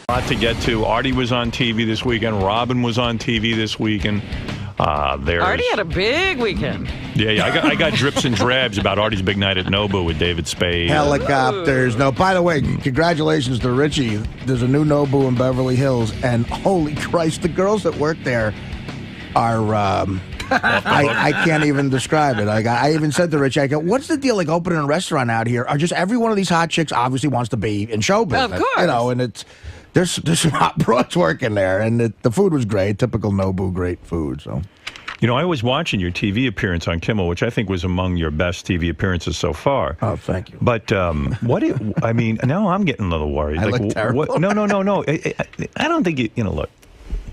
A lot to get to. Artie was on TV this weekend. Robin was on TV this weekend. Artie had a big weekend. Yeah. I got drips and drabs about Artie's big night at Nobu with David Spade. Helicopters. No, by the way, congratulations to Richie. There's a new Nobu in Beverly Hills, and holy Christ, the girls that work there are... I can't even describe it. I even said to Richie, I go, what's the deal like opening a restaurant out here? Are just every one of these hot chicks obviously wants to be in show business. Of course. You know, and there's some hot broads working there, and the food was great. Typical Nobu, great food. So, you know, I was watching your TV appearance on Kimmel, which I think was among your best TV appearances so far. Oh, thank you. But I mean, now I'm getting a little worried. I look terrible. No. I don't think you know. Look.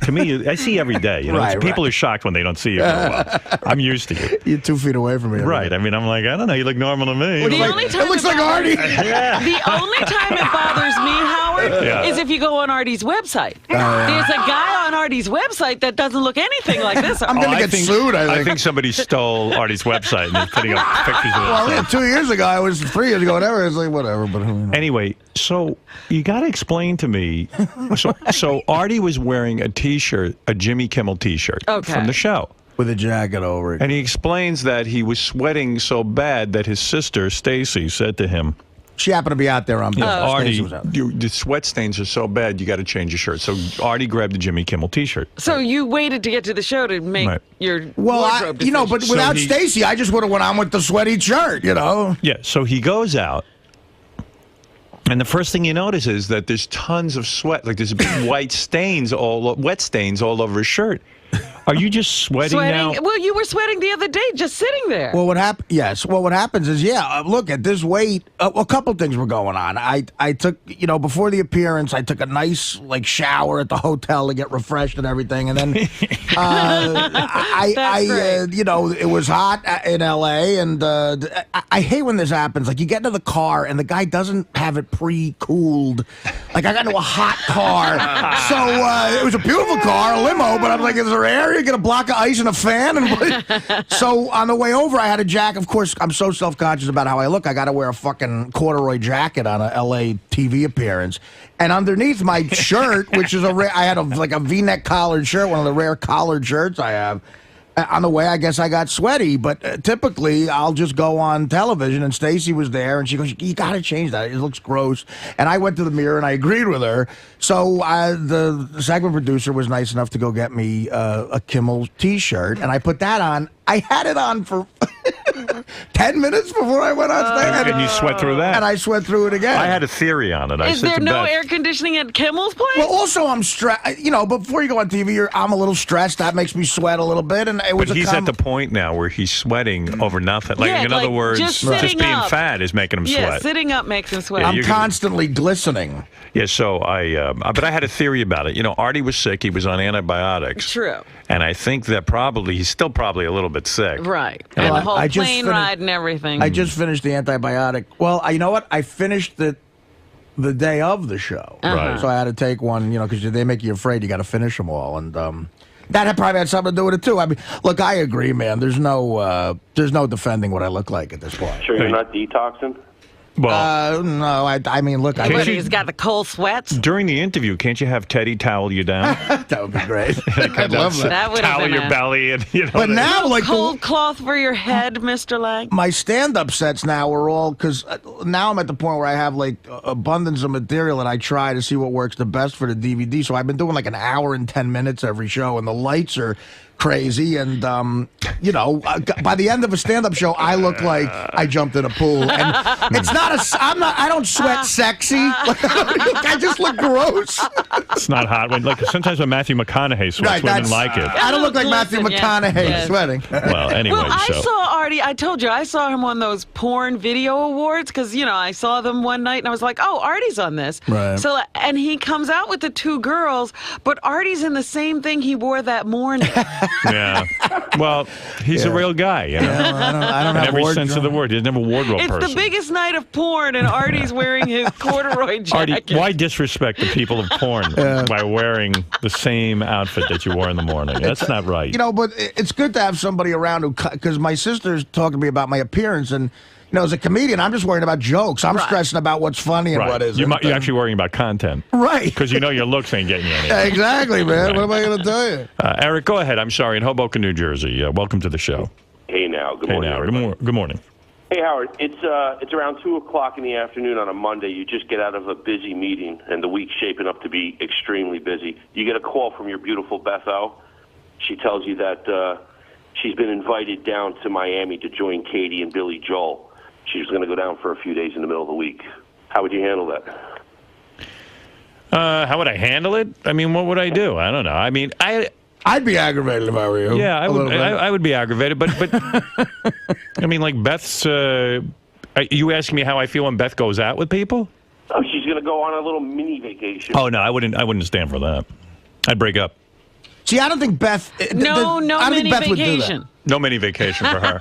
To me, I see you every day. You know, Right. People are shocked when they don't see you for a while. I'm used to you. You're 2 feet away from me. Right. I mean, I'm like, I don't know. You look normal to me. The only time it looks like Artie. The only time it bothers me, Howard, is if you go on Artie's website. There's a guy on Artie's website that doesn't look anything like this. I'm going to get sued, I think somebody stole Artie's website and he's putting up pictures of it. Well, yeah, 2 years ago, 3 years ago, whatever. It's like, whatever. But Anyway, so you got to explain to me. So Artie was wearing a T-shirt, a Jimmy Kimmel T-shirt from the show. With a jacket over it. And he explains that he was sweating so bad that his sister, Stacy, said to him, she happened to be out there on business. Artie, the sweat stains are so bad, you got to change your shirt. So Artie grabbed the Jimmy Kimmel T-shirt. So you waited to get to the show to make your wardrobe decision. but without Stacy, I just would have went on with the sweaty shirt, you know? Yeah, so he goes out. And the first thing you notice is that there's tons of sweat, like there's big wet stains all over his shirt. Are you just sweating now? Well, you were sweating the other day, just sitting there. Well, what happened? Yes. Well, what happens is, look, at this weight, a couple things were going on. I took, before the appearance, I took a nice shower at the hotel to get refreshed and everything, and then it was hot in L.A. and I hate when this happens. Like you get into the car and the guy doesn't have it pre-cooled. Like I got into a hot car, so it was a beautiful car, a limo, but I'm like, is there air? You get a block of ice and a fan, and so on the way over, I had a jacket. Of course, I'm so self-conscious about how I look. I got to wear a fucking corduroy jacket on a LA TV appearance, and underneath my shirt, which is I had a V-neck collared shirt, one of the rare collared shirts I have. On the way, I guess I got sweaty, but typically I'll just go on television, and Stacy was there, and she goes, you got to change that. It looks gross. And I went to the mirror, and I agreed with her. So the segment producer was nice enough to go get me a Kimmel T-shirt, and I put that on. I had it on for 10 minutes before I went on stage. And you sweat through that? And I sweat through it again. I had a theory on it. Is there no air conditioning at Kimmel's place? Well, also I'm stressed. Before you go on TV, I'm a little stressed. That makes me sweat a little bit. And it was he's at the point now where he's sweating over nothing. In other words, just being fat is making him sweat. Yeah, sitting up makes him sweat. I'm constantly glistening. Yeah, so but I had a theory about it. Artie was sick. He was on antibiotics. True. And I think that he's still probably a little bit sick. Right. And the whole plane ride and everything. I just finished the antibiotic. Well, you know what? I finished it the day of the show. Right. So I had to take one, because they make you afraid. You got to finish them all. And that probably had something to do with it, too. I mean, look, I agree, man. There's no defending what I look like at this point. Sure you're not detoxing? Well, no, I mean, look. He's got the cold sweats. During the interview, can't you have Teddy towel you down? That would be great. I'd love that. That would towel your belly and But now, cold cloth for your head, Mr. Lang. My stand-up sets now are all because now I'm at the point where I have abundance of material and I try to see what works the best for the DVD. So I've been doing an hour and 10 minutes every show, and the lights are crazy, and by the end of a stand-up show, I look like I jumped in a pool, and it's not I don't sweat sexy. I just look gross. It's not hot. Sometimes when Matthew McConaughey sweats, women like it. I don't look like Matthew McConaughey sweating. Well, anyway. Well, I saw Artie. I told you I saw him on those porn video awards because I saw them one night and I was like, oh, Artie's on this. Right. So and he comes out with the two girls, but Artie's in the same thing he wore that morning. Yeah. Well, he's a real guy, Yeah, I don't have every sense of the word. He's never a wardrobe person. It's the biggest night of porn, and Artie's wearing his corduroy jacket. Artie, why disrespect the people of porn by wearing the same outfit that you wore in the morning? That's not right. But it's good to have somebody around because my sister's talking to me about my appearance, and as a comedian, I'm just worried about jokes. I'm stressing about what's funny and what isn't. You're actually worrying about content. Right. Because you know your looks ain't getting you anywhere. Exactly, man. Right. What am I going to tell you? Eric, go ahead. I'm sorry. In Hoboken, New Jersey. Welcome to the show. Hey, now. Good morning. Good morning. Hey, Howard. It's around 2 o'clock in the afternoon on a Monday. You just get out of a busy meeting, and the week's shaping up to be extremely busy. You get a call from your beautiful Beth O. She tells you that she's been invited down to Miami to join Katie and Billy Joel. She's going to go down for a few days in the middle of the week. How would you handle that? How would I handle it? I mean, what would I do? I don't know. I mean, I'd be aggravated if I were you. Yeah, I would be aggravated, but I mean, like Beth's. Are you asking me how I feel when Beth goes out with people? Oh, she's going to go on a little mini vacation. Oh no, I wouldn't stand for that. I'd break up. See, I don't think Beth. No mini vacation. No mini vacation for her.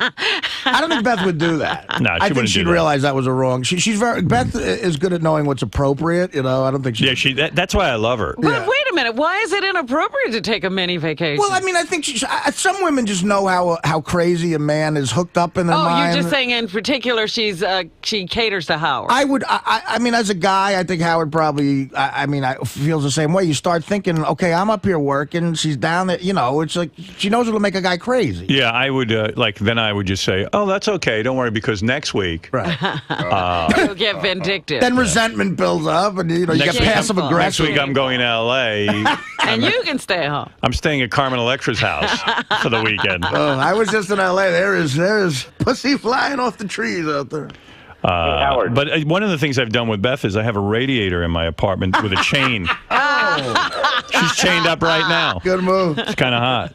I don't think Beth would do that. No, I think she'd realize that was a wrong. She's very. Beth is good at knowing what's appropriate. You know, I don't think she. Yeah, that's why I love her. But wait a minute, why is it inappropriate to take a mini vacation? Well, I mean, I think some women just know how crazy a man is hooked up in their mind. Oh, you're just saying in particular she caters to Howard. I mean, as a guy, I think Howard probably. I feels the same way. You start thinking, okay, I'm up here working. She's down there. You know, it's like she knows what'll make a guy crazy. Yeah, I would then I would just say, oh, that's okay. Don't worry, because next week, right? You'll get vindictive. Then resentment builds up, and you get passive aggressive. Next week I'm going to L.A. and you can stay home. I'm staying at Carmen Electra's house for the weekend. Oh, I was just in L.A. There is pussy flying off the trees out there. Howard. But one of the things I've done with Beth is I have a radiator in my apartment with a chain. She's chained up right now. Good move. It's kind of hot.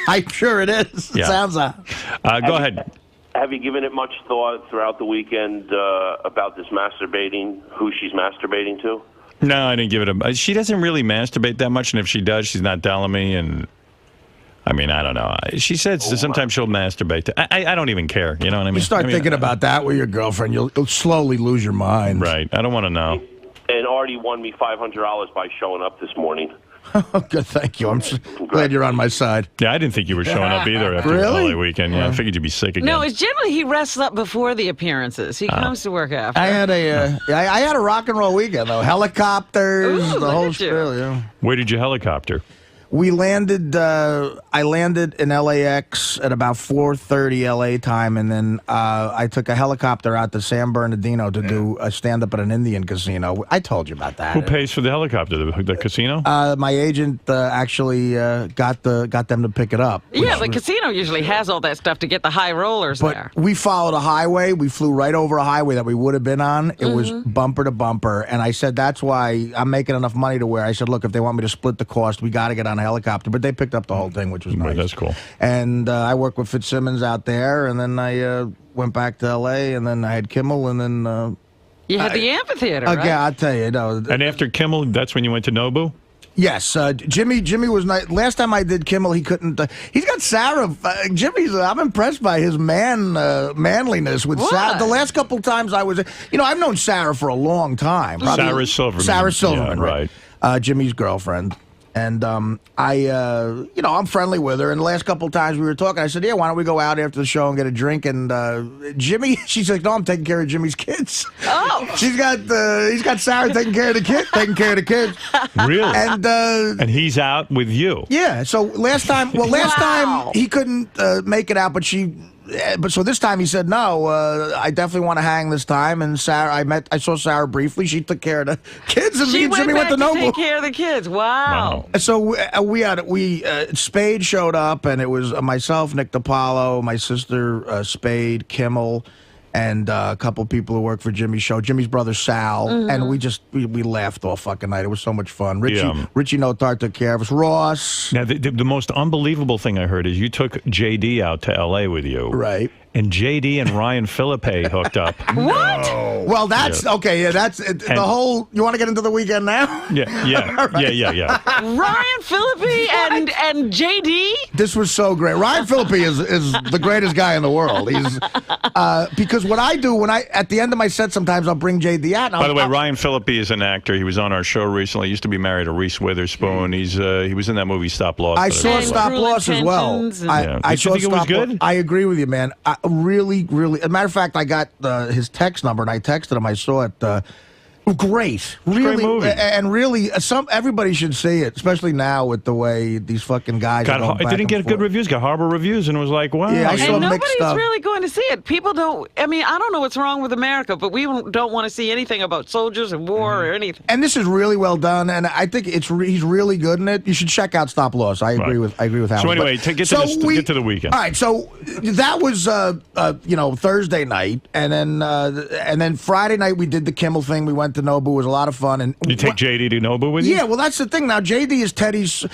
I'm sure it is. Yeah. It sounds hot. Go ahead. Have you given it much thought throughout the weekend about this masturbating, who she's masturbating to? No, I didn't give it a... She doesn't really masturbate that much, and if she does, she's not telling me, and... I mean, I don't know. She said sometimes she'll masturbate. I don't even care. You know what I mean? You start thinking about that with your girlfriend, you'll slowly lose your mind. Right. I don't want to know. And Artie won me $500 by showing up this morning. Oh, good. Thank you. I'm glad you're on my side. Yeah, I didn't think you were showing up either after the LA weekend. Yeah, I figured you'd be sick again. No, it's generally he rests up before the appearances. He comes to work after. I had a rock and roll weekend though. Helicopters, Ooh, the whole look at you. spiel. Yeah. Where did you helicopter? We landed. I landed in LAX at about 4:30 LA time, and then I took a helicopter out to San Bernardino to do a stand-up at an Indian casino. I told you about that. Who pays for the helicopter? The casino? My agent actually got them to pick it up. Yeah, the casino usually has all that stuff to get the high rollers there. But we followed a highway. We flew right over a highway that we would have been on. It was bumper to bumper, and I said that's why I'm making enough money to where I said, look, if they want me to split the cost, we got to get on a helicopter. But they picked up the whole thing, which was nice. Right, that's cool. And I worked with Fitzsimmons out there, and then I went back to L.A., and then I had Kimmel, and then... you had the amphitheater, right? Yeah, I'll tell you. No, and after Kimmel, that's when you went to Nobu? Yes, Jimmy was nice. Last time I did Kimmel, he couldn't. He's got Sarah. Jimmy's. I'm impressed by his manliness with Sarah. The last couple times I was, I've known Sarah for a long time. Sarah Silverman. Sarah Silverman, yeah, right. Jimmy's girlfriend. And I'm friendly with her. And the last couple of times we were talking, I said, yeah, why don't we go out after the show and get a drink? And Jimmy, she's like, no, I'm taking care of Jimmy's kids. Oh. He's got Sarah taking care of the kids. Really? And he's out with you. Yeah. So last time he couldn't make it out, but so this time he said, no, I definitely want to hang this time. And Sarah, I saw Sarah briefly. She took care of the kids, and me and Jimmy went to Noble. Take care of the kids. Wow. So Spade showed up, and it was myself, Nick DiPaolo, my sister Spade, Kimmel, and a couple people who work for Jimmy's show, Jimmy's brother Sal, and we laughed all fucking night. It was so much fun. Richie Notar took care of us. Ross. Now, the most unbelievable thing I heard is you took JD out to L.A. with you. Right. And JD and Ryan Philippe hooked up. What? Well, that's okay. Yeah, that's the whole. You want to get into the weekend now? Yeah. Right. Yeah. Ryan Philippe and JD. This was so great. Ryan Philippe is the greatest guy in the world. Because what I do at the end of my set, sometimes I'll bring JD out. By the way, Ryan Phillippe is an actor. He was on our show recently. He used to be married to Reese Witherspoon. He was in that movie Stop Loss. I saw Stop Loss as well. I saw think it was good? I agree with you, man. Really, really. As a matter of fact, I got his text number and I texted him. I saw it. Great, really, great movie. And really, everybody should see it, especially now with the way these fucking guys. It didn't get good reviews. Got horrible reviews, and it was like, wow. Yeah, I saw and mixed nobody's stuff. really going to see it. People don't. I mean, I don't know what's wrong with America, but we don't want to see anything about soldiers and war or anything. And this is really well done, and I think he's really good in it. You should check out Stop Loss. I agree with Howard. So anyway, get to the weekend. All right, so that was Thursday night, and then Friday night we did the Kimmel thing. We went to Nobu. It was a lot of fun. And you take JD to Nobu with you? Yeah, well, that's the thing. Now, JD is Teddy's.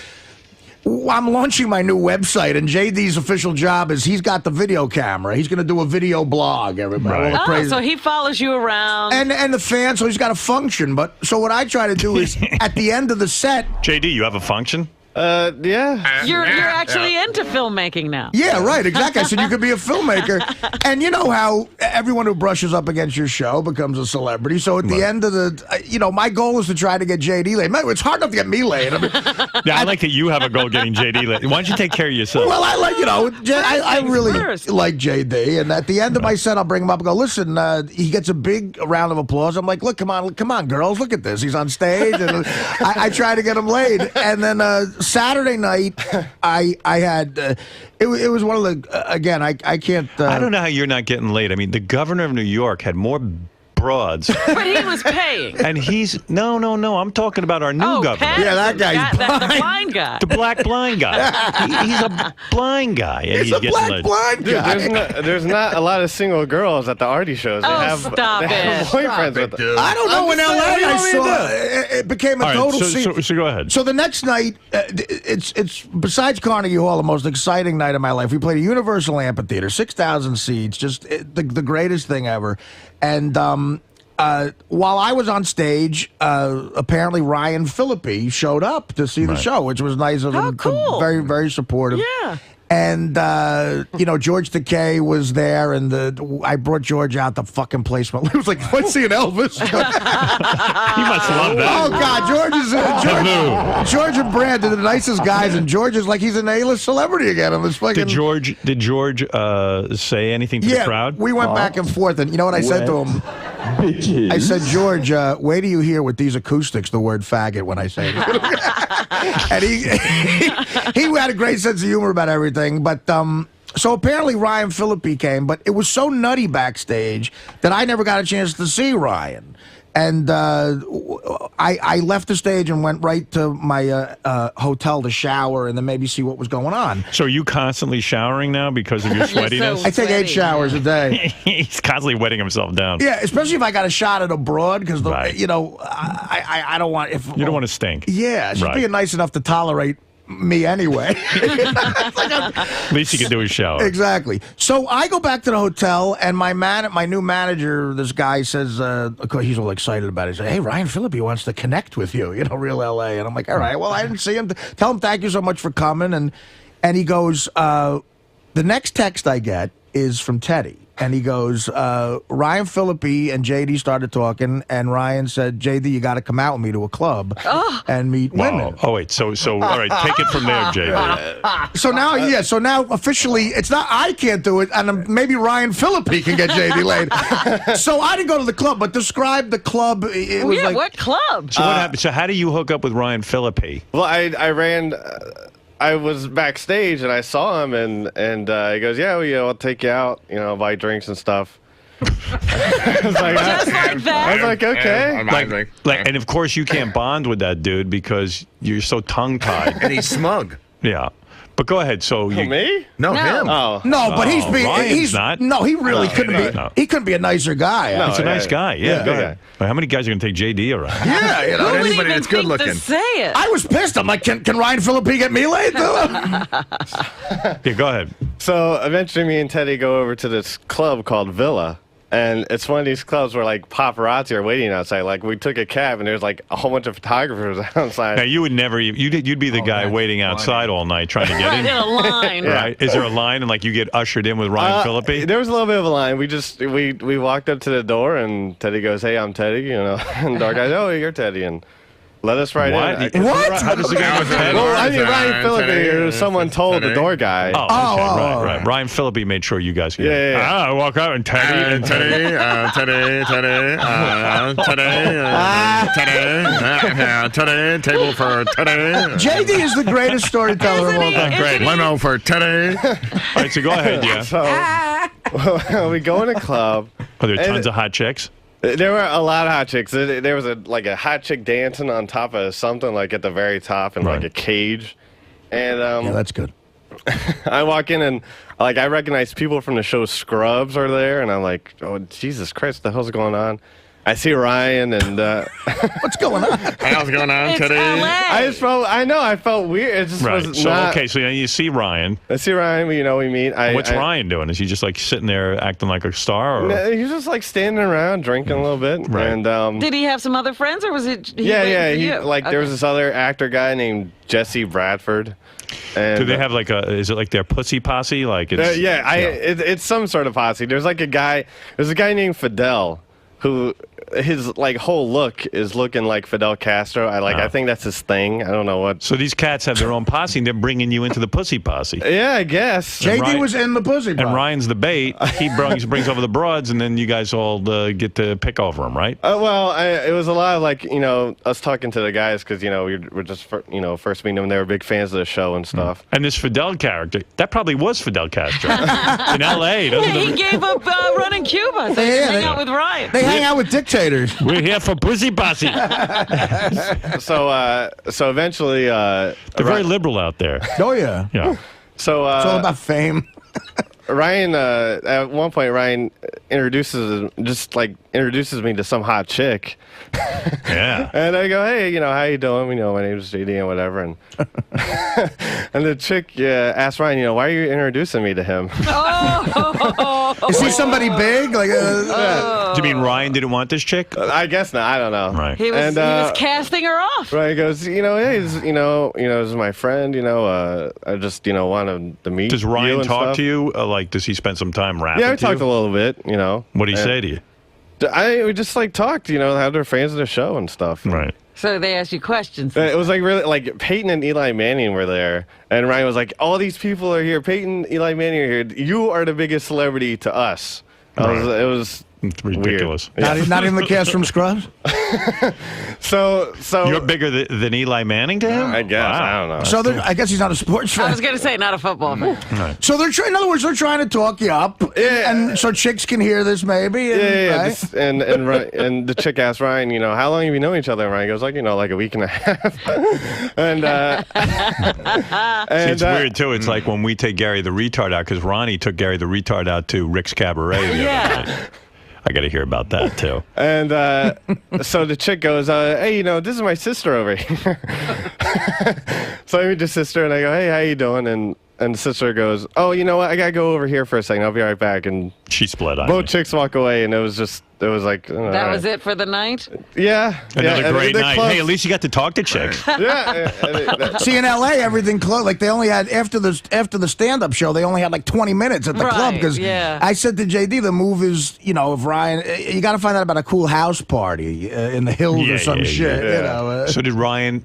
I'm launching my new website, and JD's official job is he's got the video camera. He's going to do a video blog, everybody. Right. So he follows you around. And the fan, so he's got a function. But so what I try to do is, at the end of the set... JD, you have a function? Yeah. You're actually into filmmaking now. Yeah, right, exactly. I said you could be a filmmaker. And you know how everyone who brushes up against your show becomes a celebrity. So at the end of the, my goal is to try to get JD laid. Man, it's hard enough to get me laid. I mean, I like that you have a goal getting JD laid. Why don't you take care of yourself? Well, I like, I really like JD. And at the end of my set, I'll bring him up and go, listen, he gets a big round of applause. I'm like, look, come on, girls, look at this. He's on stage. And I try to get him laid. And then Saturday night, I had it was one of the again. I can't. I don't know how you're not getting laid. I mean, the governor of New York had more broads, but he was paying. And he's no. I'm talking about our new governor. Patterson, yeah, that guy's blind. the blind guy, the black blind guy. He's a blind guy, and he's a getting black laid. blind guy. There's not a lot of single girls at the Artie shows. They have boyfriends with them. I don't know. In LA, I saw it became a total scene. So go ahead. So the next night, it's besides Carnegie Hall, the most exciting night of my life. We played a Universal Amphitheater, 6,000 seats, just the greatest thing ever. And while I was on stage, apparently Ryan Phillippe showed up to see the show, which was nice of him. Cool. Very, very supportive. Yeah. And, George Takei was there, and I brought George out. The fucking place it was like, let's see an Elvis. He must love that. Oh, God, George and Brad are the nicest guys, and George is like he's an A-list celebrity again. On this fucking... Did George say anything to the crowd? We went back and forth, and you know what I said to him? Bitches. I said, George, wait till you hear with these acoustics the word faggot when I say it. And he had a great sense of humor about everything. But so apparently Ryan Phillippe came, but it was so nutty backstage that I never got a chance to see Ryan. And I left the stage and went right to my hotel to shower and then maybe see what was going on. So are you constantly showering now because of your sweatiness? I take 8 showers a day. He's constantly wetting himself down. Yeah, especially if I got a shot at abroad because right. I don't want you don't want to stink. Yeah, she's being nice enough to tolerate me anyway. Least you can do is shower. Exactly. So I go back to the hotel, and my new manager, this guy says, he's all excited about it. He says, hey, Ryan Phillippe wants to connect with you, real LA. And I'm like, all right, well, I didn't see him. Tell him thank you so much for coming. And he goes, the next text I get is from Teddy. And he goes, Ryan Phillippe and JD started talking, and Ryan said, JD, you got to come out with me to a club and meet women. Oh, wait. So, all right, take it from there, JD. So now officially, it's not I can't do it, and maybe Ryan Phillippe can get JD laid. So I didn't go to the club, but describe the club. It was like, what club? So what happened? So how do you hook up with Ryan Phillippe? Well, I ran... I was backstage and I saw him and he goes, yeah, well, I'll take you out, buy drinks and stuff. I was like, just like that. I was like, okay. And of course you can't bond with that dude because you're so tongue-tied. And he's smug. Yeah. But go ahead. So me? No, him. Oh. No, but he's being. Ryan's not. No, he really couldn't be. No. He couldn't be a nicer guy. He's a nice guy. Yeah, go yeah. ahead. Well, how many guys are going to take JD around? Yeah, Who would anybody even that's good think looking. to say it? I was pissed. I'm like, can Ryan Phillippe get me laid? Yeah, go ahead. So eventually me and Teddy go over to this club called Villa. And it's one of these clubs where like paparazzi are waiting outside. Like we took a cab and there's like a whole bunch of photographers outside. Now you would never. You'd be the guy waiting outside all night trying to get Right in. in a line. Right? Is there a line and like you get ushered in with Ryan Phillippe? There was a little bit of a line. We walked up to the door and Teddy goes, "Hey, I'm Teddy," you know. And our guys, "Oh, you're Teddy," and let us right in. What? How does the guy know Teddy? Well, I mean, Ryan Phillippe, someone told the door guy. Oh, okay, right. Ryan Phillippe made sure you guys could. Yeah. I walk out and Teddy, Teddy, table for Teddy. JD is the greatest storyteller of all time. Great. Limo for Teddy. All right, so go ahead, yeah. So we go in a club. Are there tons of hot chicks? There were a lot of hot chicks. There was a hot chick dancing on top of something like at the very top in like a cage. And Yeah, that's good. I walk in and like I recognize people from the show Scrubs are there, and I'm like, oh Jesus Christ, what the hell's going on? I see Ryan and What's going on? How's going on, It's Teddy? LA. I felt weird. It just Right. was So not. okay, so you see Ryan. I see Ryan. We meet. What's Ryan doing? Is he just like sitting there acting like a star? Or? No, he's just like standing around drinking a little bit. Right. And Did he have some other friends, or was it? yeah. He There was this other actor guy named Jesse Bradford. And, Do they have like is it like their pussy posse? Like it's, it's some sort of posse. There's a guy named Fidel who his like whole look is looking like Fidel Castro. I think that's his thing. I don't know what. So these cats have their own posse and they're bringing you into the pussy posse. Yeah, I guess. JD Ryan- was in the pussy And bar. Ryan's the bait. He brings over the broads, and then you guys all get to pick over him, right? It was a lot of like us talking to the guys because we're just first meeting them. They were big fans of the show and stuff. And this Fidel character, that probably was Fidel Castro in L.A. doesn't He it? gave up running Cuba, so he Yeah, could hang they- out with Ryan. They hang out with dictators. We're here for pussy posse. So eventually, They're very liberal out there. Oh, yeah. Yeah. so It's all about fame. Ryan, at one point, Ryan introduces me to some hot chick. Yeah. And I go, hey, how you doing? My name's JD and whatever. And and the chick asked Ryan, why are you introducing me to him? Is he somebody big? Like, Do you mean Ryan didn't want this chick? I guess not. I don't know. Right. He was casting her off. Ryan goes, hey, this is my friend. I just wanted to meet. Does you Ryan and talk stuff. to you? Does he spend some time rapping? Yeah, we to you? talked a little bit. What did he say to you? We just talked. How they're fans of the show and stuff. Right. So they asked you questions. It was really like Peyton and Eli Manning were there, and Ryan was like, "All these people are here. Peyton, Eli Manning are here. You are the biggest celebrity to us." It was It's ridiculous. Weird. not even the cast from Scrubs? So You're bigger than Eli Manning to him? I guess Wow. I don't know. So I guess he's not a sports I fan. was going to say, not a football fan. Right. So in other words, they're trying to talk you up, and so chicks can hear this maybe. And, Yeah, right? and the chick asked Ryan, how long have you known each other? And Ryan goes, like a week and a half. and See, it's weird, too. It's like when we take Gary the retard out, because Ronnie took Gary the retard out to Rick's Cabaret. the other Yeah. night. I got to hear about that, too. And so the chick goes, hey, this is my sister over here. So I meet the sister, and I go, hey, how you doing? And the sister goes, oh, you know what? I got to go over here for a second. I'll be right back. And She split on both me. chicks walk away, and it was like... That was it for the night? Yeah. Another and great they night. closed- Hey, at least you got to talk to chicks. Yeah. See, in L.A., everything closed. Like, they only had, after the stand-up show, they only had like 20 minutes at the club. Right, Because yeah. I said to JD, the move is, if Ryan, you got to find out about a cool house party in the hills Yeah, or some yeah, shit. yeah. So did Ryan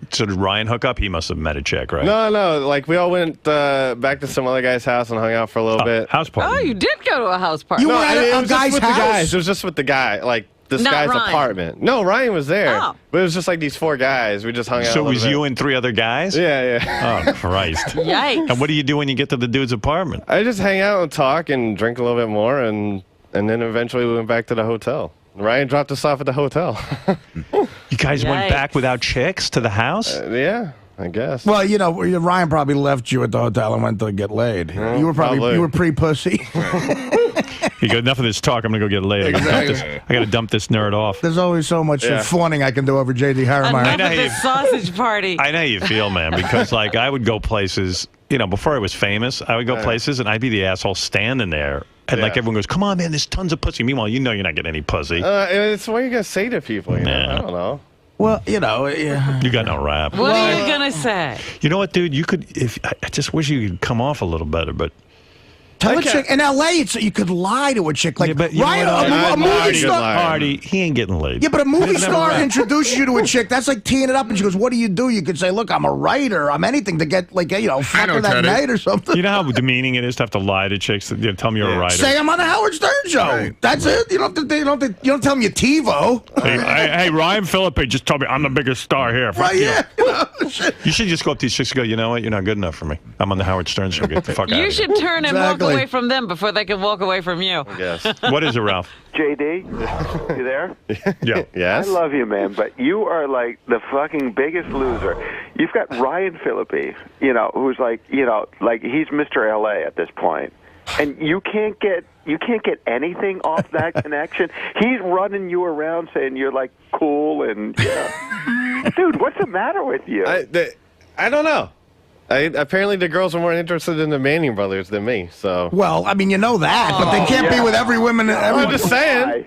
hook up? He must have met a chick, right? No. Like, we all went back to some other guy's house and hung out for a little bit. House party. Oh, you did go to a house party. You No, were at it a was just guy's with the house? guys. It was just with the guy, like this Not guy's Ryan. apartment. No, Ryan was there. Oh. But it was just like these four guys. We just hung out. So a it was little you bit. and 3 other guys? Yeah. Oh, Christ. Yikes. And what do you do when you get to the dude's apartment? I just hang out and talk and drink a little bit more, and then eventually we went back to the hotel. Ryan dropped us off at the hotel. You guys went Yikes. back without chicks to the house? Yeah, I guess. Well, Ryan probably left you at the hotel and went to get laid. You were probably. you were pre-pussy. He goes, enough of this talk. I'm going to go get laid. I got to dump this nerd off. There's always so much fawning I can do over JD Harrimeyer. Enough of this sausage party. I know how you feel, man, because I would go places, before I was famous, I would go places and I'd be the asshole standing there And like Yeah. everyone goes, come on, man, there's tons of pussy. Meanwhile, you know you're not getting any pussy. It's what you gonna say to people. You know? Nah. I don't know. Well, yeah. You got no rap. What are you going to say? You know what, dude? You could. I just wish you could come off a little better, but. Tell a chick in L.A. You could lie to a chick like Yeah, but you know Ryan, what, a movie Artie, star. Artie, he ain't getting laid. Yeah, but a movie He's never star rapped. introduces you to a chick. That's like teeing it up, and she goes, "What do?" You could say, "Look, I'm a writer. I'm anything to get fuck her know, that Teddy. night or something." You know how demeaning it is to have to lie to chicks? Tell me you're a writer. Say I'm on the Howard Stern show. Right. That's it. You don't tell me you're TiVo. Hey, Ryan Phillippe just told me I'm the biggest star here. Fuck Right? you. Yeah. Shit. You should just go up to these chicks and go, you know what? You're not good enough for me. I'm on the Howard Stern show. Get the fuck out You of should turn and walk Exactly. away from them before they can walk away from you. Yes. here. What is it, Ralph? JD, you there? Yeah. Yes. I love you, man, but you are like the fucking biggest loser. You've got Ryan Phillippe, who's like he's Mr. LA at this point. And you can't get anything off that connection. He's running you around saying you're like cool and dude, what's the matter with you? I don't know. Apparently the girls are more interested in the Manning brothers than me. So. Well, I mean, you know that, but they can't be with every woman. I'm just saying.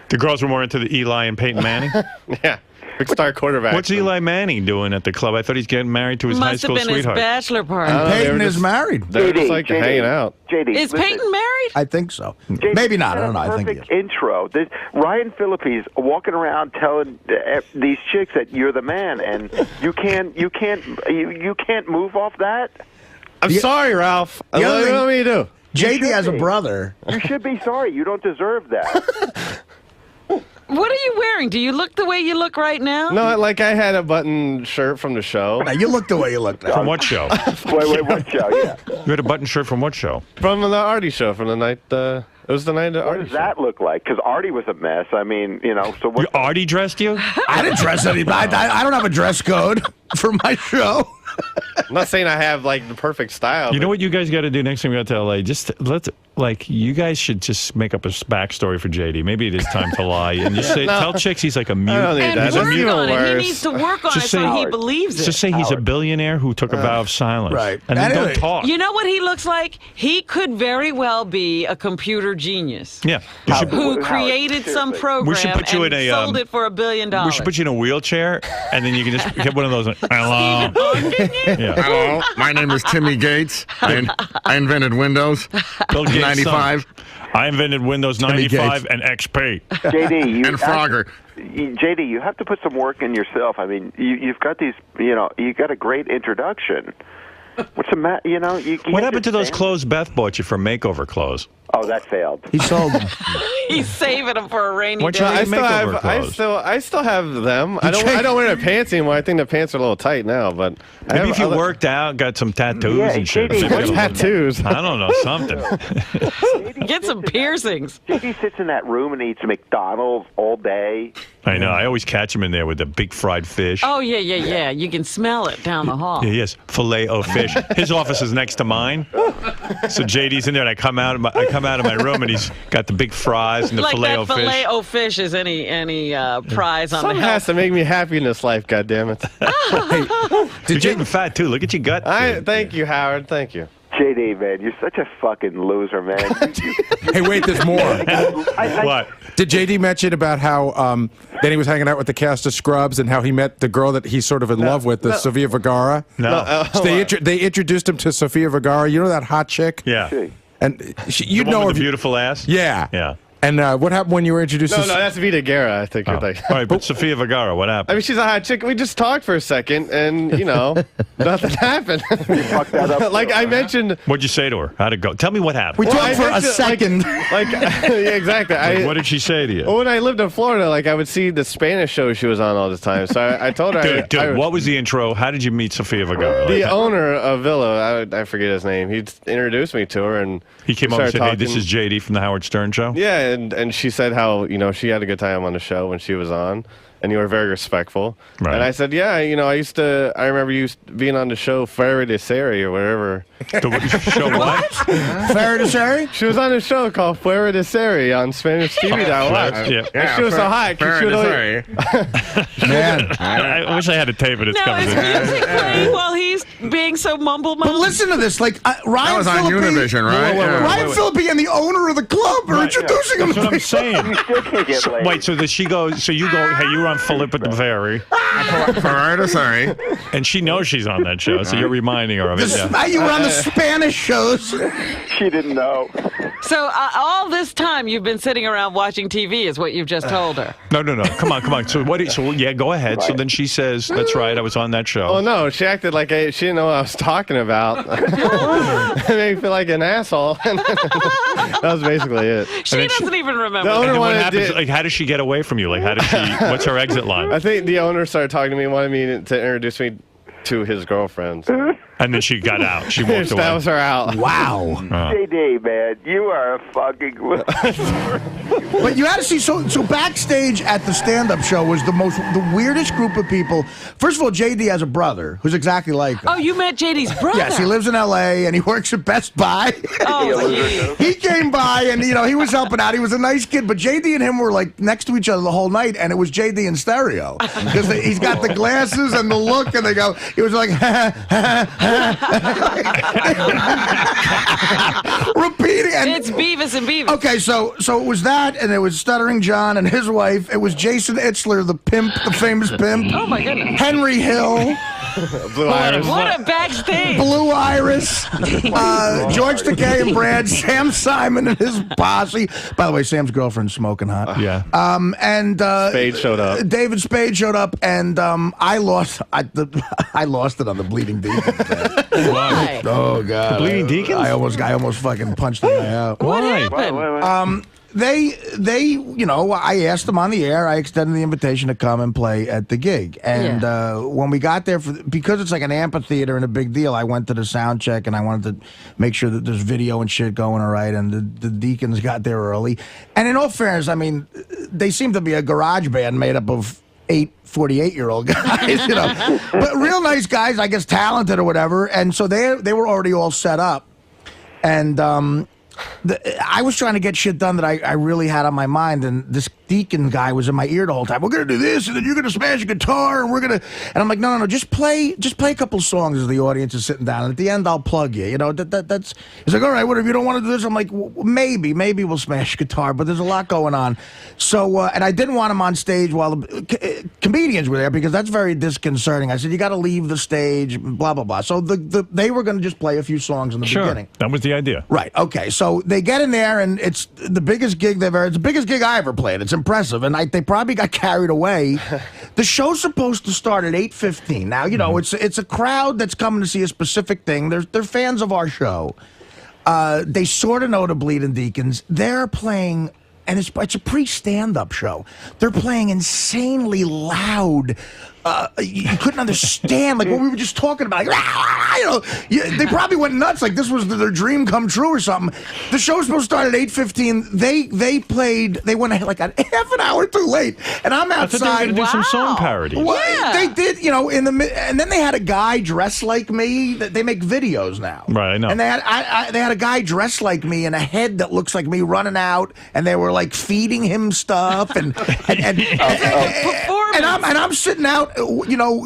The girls were more into the Eli and Peyton Manning. Yeah. Big star quarterback. What's Eli Manning doing at the club? I thought he's getting married to his high Must have school been sweetheart. his bachelor party. they Peyton were is just- married. They're just like hanging out. JD, Is listen. Peyton married? I think so. JD, Maybe not. I you don't know. had a I think he is. perfect intro. Ryan Phillippe's walking around telling these chicks that you're the man, and you can't move off that. I'm sorry, Ralph. the other What do you thing- want me to do? JD should has a be. brother. You should be sorry. You don't deserve that. What are you wearing? Do you look the way you look right now? No, like I had a button shirt from the show. Now, you look the way you look now. From what show? wait, what show? Yeah. You had a button shirt from what show? From the Artie show from the night. It was the night of the What Artie does show. that look like? Because Artie was a mess. I mean, so what? Artie dressed you? I didn't dress anybody. I don't have a dress code for my show. I'm not saying I have like the perfect style. You know but- what you guys got to do next time we go to LA? Just you guys should just make up a backstory for JD. Maybe it is time to lie and just say, tell chicks he's like a mute. I don't need And that. That's work even on it. He worse. needs to work on Just it so say- he believes it. Just say he's a billionaire who took a vow of silence. Right. And then Anyway. don't talk. You know what he looks like? He could very well be a computer genius Yeah. You should, who Howard, created some seriously. program We should put you and in a, sold it for $1 billion. we should put you in a wheelchair, and then you can just get one of those. Hello. Yeah. Hello, my name is Timmy Gates. I invented Windows. Bill Gates' 95. son. I invented Windows 95 and XP. JD, you And Frogger. JD, you have to put some work in yourself. I mean, you've got these. You got a great introduction. What's the matter? You What happened to those stand- clothes Beth bought you for makeover clothes? Oh, that failed. He sold them. He's saving them for a rainy Why day. don't you I make still makeover have. clothes. I still have them. I don't wear the pants anymore. I think the pants are a little tight now. But I Maybe have if you other- worked out, got some tattoos Yeah, and shit. JD, Maybe what's it'll- tattoos. I don't know, something. Get some piercings. JD sits in that room and eats McDonald's all day. I know. I always catch him in there with the big fried fish. Oh, yeah. You can smell it down the hall. Yeah, yes, filet o fish. His office is next to mine, so JD's in there, and I come out of my room, and he's got the big fries and the Like filet o that fish. filet o fish is any prize on Something the has health. to make me happy in this life. God damn it! You're getting fat too. Look at your gut. Thank you, Howard. Thank you. JD, man, you're such a fucking loser, man. Hey, wait, there's more. What? Did JD mention about how then he was hanging out with the cast of Scrubs and how he met the girl that he's sort of in love with, Sofia Vergara? No. So they introduced him to Sofia Vergara. You know that hot chick? Yeah. And you'd The one know with if the you, beautiful ass. Yeah. Yeah. And what happened when you were introduced No, to that's Vita Guerra. I think Oh. you're thinking. All right, but Sofia Vergara, what happened? I mean, she's a hot chick. We just talked for a second, and nothing happened. fucked that up. Like I mentioned. What'd you say to her? How'd it go? Tell me what happened. We Well, talked I for a mentioned, second. Yeah, exactly. What did she say to you? Well, when I lived in Florida, like I would see the Spanish show she was on all the time. So I told her, Dude, what was the intro? How did you meet Sofia Vergara? the Like, owner of Villa, I forget his name. He introduced me to her, and he came up and started said, "Hey, this talking. is JD from the Howard Stern Show." Yeah, and she said how she had a good time on the show when she was on, and you were very respectful. Right. And I said, yeah, I remember you being on the show werid or whatever. The show what? Faraday? She was on a show called werid on Spanish TV that I watched. Yeah. And she was so high. 'Cause she would always- Man. I wish I had a tape of this Now, is conversation. music playing while he's being so mumble? But listen to this. Like, Ryan That was on Phillippe- Univision, right? Wait, Yeah. Ryan Phillippe and the owner of the club are introducing him. That's what I'm saying. You still can't get laid. Wait, so does she go? So you go? Hey, you were on Philip at the Ferry, Sorry. and she knows she's on that show, so you're reminding her of it. Yeah. You were on the Spanish shows. She didn't know. So all this time you've been sitting around watching TV is what you've just told her. No. Come on. So what? So yeah, go ahead. So then she says, "That's right. I was on that show." Oh no, she acted like she didn't know what I was talking about. It made me feel like an asshole. That was basically it. She then doesn't even remember. The that. owner And then what wanted happens? to- Like, how does she get away from you? Like, how does she? What's her exit line? I think the owner started talking to me, wanted me to introduce me to his girlfriend. And then she got out. She walked away. That was her out. Wow. JD, man, you are a fucking. But you had to see, so backstage at the stand-up show was the weirdest group of people. First of all, JD has a brother who's exactly like him. Oh, you met JD's brother? Yes, he lives in L.A. and he works at Best Buy. Oh, geez. He came by and, he was helping out. He was a nice kid, but JD and him were like next to each other the whole night, and it was JD in stereo. Because he's got the glasses and the look, and he was like, repeating. And, It's Beavis and Beavis. okay, so it was that, and it was Stuttering John and his wife. It was Jason Itzler, the pimp, the famous pimp. Oh, my goodness. Henry Hill. Blue Iris. What a backstage. Blue Iris, George Takei and Brad, Sam Simon and his posse. By the way, Sam's girlfriend's smoking hot. Yeah. And Spade showed up. David Spade showed up, and I lost. I lost it on the Bleeding Deacons. Why? Oh God, Bleeding Deacons? I almost fucking punched the guy out. What Why? happened? They, I asked them on the air. I extended the invitation to come and play at the gig. And when we got there, because it's like an amphitheater and a big deal, I went to the sound check and I wanted to make sure that there's video and shit going all right. And the Deacons got there early. And in all fairness, I mean, they seem to be a garage band made up of 8 48-year-old guys, But real nice guys, I guess talented or whatever. And so they were already all set up. And I was trying to get shit done that I really had on my mind, and this Deacon guy was in my ear the whole time. We're gonna do this, and then you're gonna smash a guitar, and and I'm like, no, just play a couple songs as the audience is sitting down, and at the end I'll plug you. That's. He's like, all right, whatever. You don't want to do this? I'm like, well, maybe we'll smash guitar, but there's a lot going on. So, and I didn't want him on stage while the comedians were there because that's very disconcerting. I said, you got to leave the stage, blah blah blah. So they were gonna just play a few songs in the beginning. That was the idea. Right. Okay. So they get in there, and it's the biggest gig it's the biggest gig I ever played. It's impressive, and they probably got carried away. The show's supposed to start at 8:15. Now it's a crowd that's coming to see a specific thing. They're fans of our show. They sort of know the Bleeding Deacons. They're playing. And it's a pre-stand-up show. They're playing insanely loud. You couldn't understand, like what we were just talking about. They probably went nuts, like this was their dream come true or something. The show was supposed to start at 8:15. They went like a half an hour too late, and I'm I thought they were outside. going to do some song parodies. Well, Yeah. they did, and then they had a guy dressed like me. They make videos now, Right, I know. And they had a guy dressed like me and a head that looks like me running out, and they were like feeding him stuff, and I'm sitting out,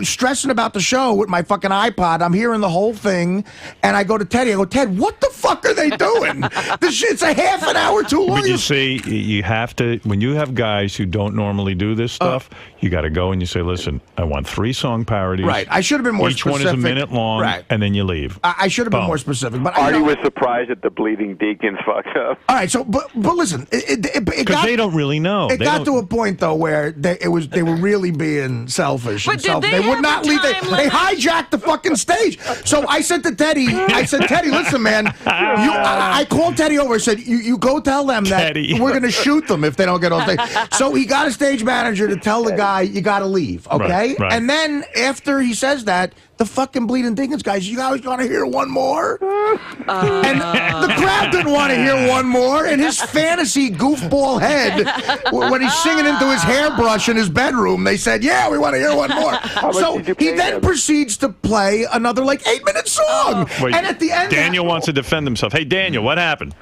stressing about the show with my fucking iPod. I'm hearing the whole thing, and I go to Teddy. I go, Ted, what the fuck are they doing? This shit's a half an hour too long. But you see, you have to, when you have guys who don't normally do this stuff, you got to go and you say, listen, I want 3 song parodies. Right. I should have been more Each specific. one is a minute long, Right. and then you leave. I should have been Boom. more specific. But Artie was surprised that the Bleeding Deacons fucked up. all right. So, but listen, it Because got, they don't really know. It They got don't- to a point though where they were really being selfish. But and did they would have not a leave. They time limit? hijacked the fucking stage. So I said to Teddy, listen, man. I called Teddy over. I said, you go tell them that Teddy. we're going to shoot them if they don't get on stage. So he got a stage manager to tell the guy, you got to leave, okay? Right. And then after he says that, the fucking Bleeding Deacons guys, you guys want to hear one more? And the crowd didn't want to hear one more. And his fantasy goofball head, when he's singing into his hairbrush in his bedroom, They said, yeah, we want to hear one more. So he then proceeds to play another like 8-minute song. Wait, and at the end, Daniel wants to defend himself. Hey, Daniel, what happened?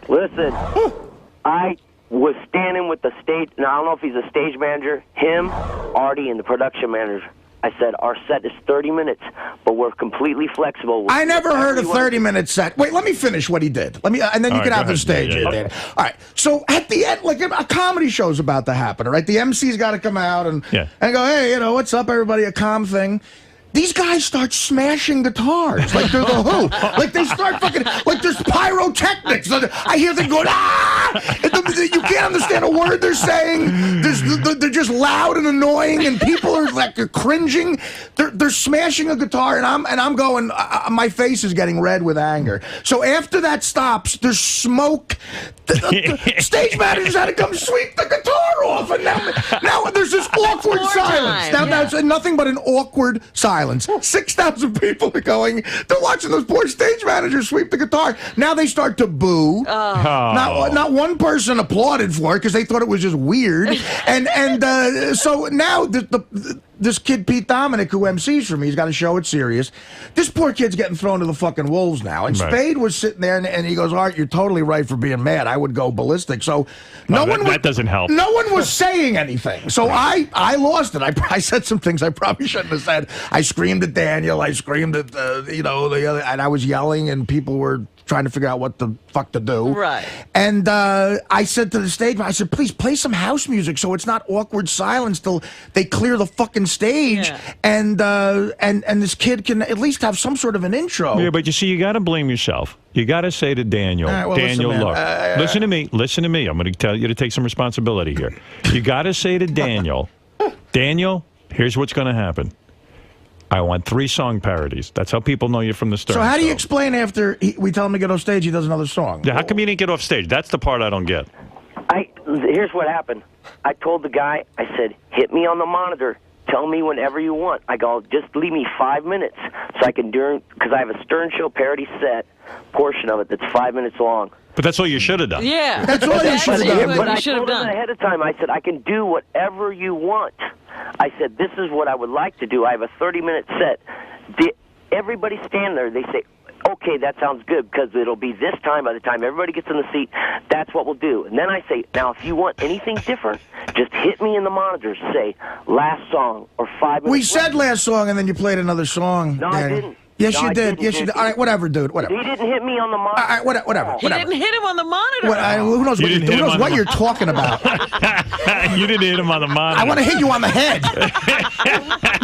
Listen, I was standing with the stage. Now, I don't know if he's a stage manager, him, Artie, and the production manager. I said, our set is 30 minutes, but we're completely flexible. I never heard a 30-minute set. Wait, let me finish what he did. And then you can have the stage. Yeah. All right. So at the end, like a comedy show's about to happen, all right? The MC's got to come out and go, hey, what's up, everybody? A calm thing. These guys start smashing guitars like they're the Who. Like they start fucking, like there's pyrotechnics. I hear them going, ah! You can't understand a word they're saying. They're just loud and annoying, and people are like cringing. They're smashing a guitar, and I'm going. My face is getting red with anger. So after that stops, there's smoke. The stage managers had to come sweep the guitar off, and now there's this awkward silence. Now it's nothing but an awkward silence. 6,000 people are going. They're watching those poor stage managers sweep the guitar. Now they start to boo. Not one person applauded for it because they thought it was just weird. So now this kid Pete Dominic, who MCs for me, he's got a show at Sirius. This poor kid's getting thrown to the fucking wolves now. And Spade was sitting there, and he goes, Art, you're totally right for being mad. I would go ballistic. So that doesn't help. No one was saying anything. So I lost it. I said some things I probably shouldn't have said. I screamed at Daniel. I screamed at the other, and I was yelling, and people were trying to figure out what the fuck to do. Right. And I said to the stage, I said, please play some house music so it's not awkward silence till they clear the fucking stage. Yeah. And this kid can at least have some sort of an intro. Yeah, but you see, you got to blame yourself. You got to say to Daniel, Daniel, look, listen to me. I'm going to tell you to take some responsibility here. You got to say to Daniel, Daniel, here's what's going to happen. I want 3 song parodies. That's how people know you from the Stern So how do you Show. explain after we tell him to get off stage, he does another song? Yeah, how come you didn't get off stage? That's the part I don't get. Here's what happened. I told the guy, I said, hit me on the monitor. Tell me whenever you want. I go, just leave me 5 minutes so I can because I have a Stern Show parody set portion of it that's 5 minutes long. But that's all you should have done. Yeah. That's all you should have done. But I told him ahead of time, I said, I can do whatever you want. I said, this is what I would like to do. I have a 30-minute set. Everybody stand there. They say, okay, that sounds good because it'll be this time. By the time everybody gets in the seat, that's what we'll do. And then I say, now, if you want anything different, just hit me in the monitors. Say, last song or 5 minutes. We said last song, and then you played another song. No, I didn't. Yes, you did. Yes, you did. All right, whatever, dude. Whatever. He didn't hit me on the monitor. All right, whatever. He didn't hit him on the monitor. Who knows what you're talking about? You didn't hit him on the monitor. I want to hit you on the head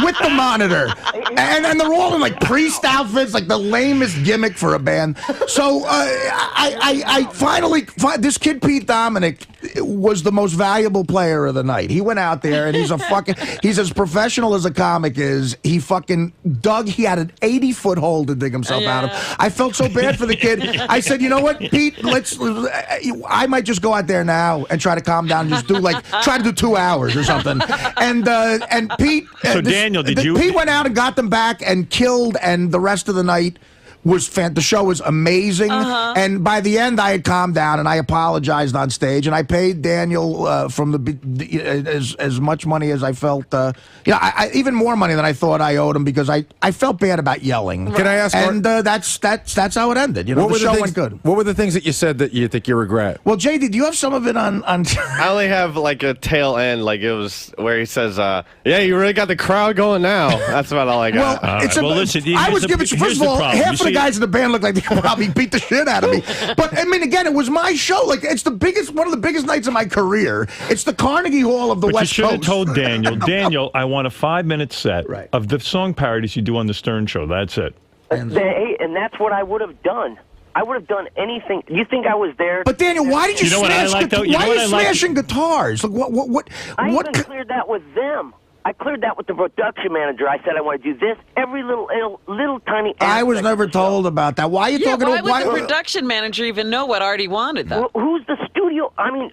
with the monitor. And they're all in like priest outfits, like the lamest gimmick for a band. So I finally, this kid Pete Dominic was the most valuable player of the night. He went out there and he's as professional as a comic is. He fucking dug. He had an 80-foot hole to dig himself out of. I felt so bad for the kid. I said, you know what, Pete, I might just go out there now and try to calm down and just try to do 2 hours or something. And Pete, Daniel, Pete went out and got them back and killed, and the rest of the night was the show was amazing, and by the end I had calmed down and I apologized on stage and I paid Daniel from as much money as I felt, even more money than I thought I owed him because I felt bad about yelling. Can I ask? And that's how it ended. The show went good. What were the things that you said that you think you regret? Well, JD, do you have some of it on? I only have like a tail end, like it was where he says, "Yeah, you really got the crowd going now." That's about all I got. Well, listen, I was giving. First of all, half of the guys in the band looked like they probably beat the shit out of me. But I mean, again, it was my show. Like it's one of the biggest nights of my career. It's the Carnegie Hall of the West Coast. You should have told Daniel, I want a 5-minute set of the song parodies you do on the Stern Show. That's it. And that's what I would have done. I would have done anything. You think I was there? But Daniel, why did you smash? Why are you smashing guitars? Like what? I even cleared that with them. I cleared that with the production manager. I said I want to do this, every little tiny. I was never told about that. Why are you talking? Why would the production manager even know what Artie wanted, though? Well, who's the studio? I mean,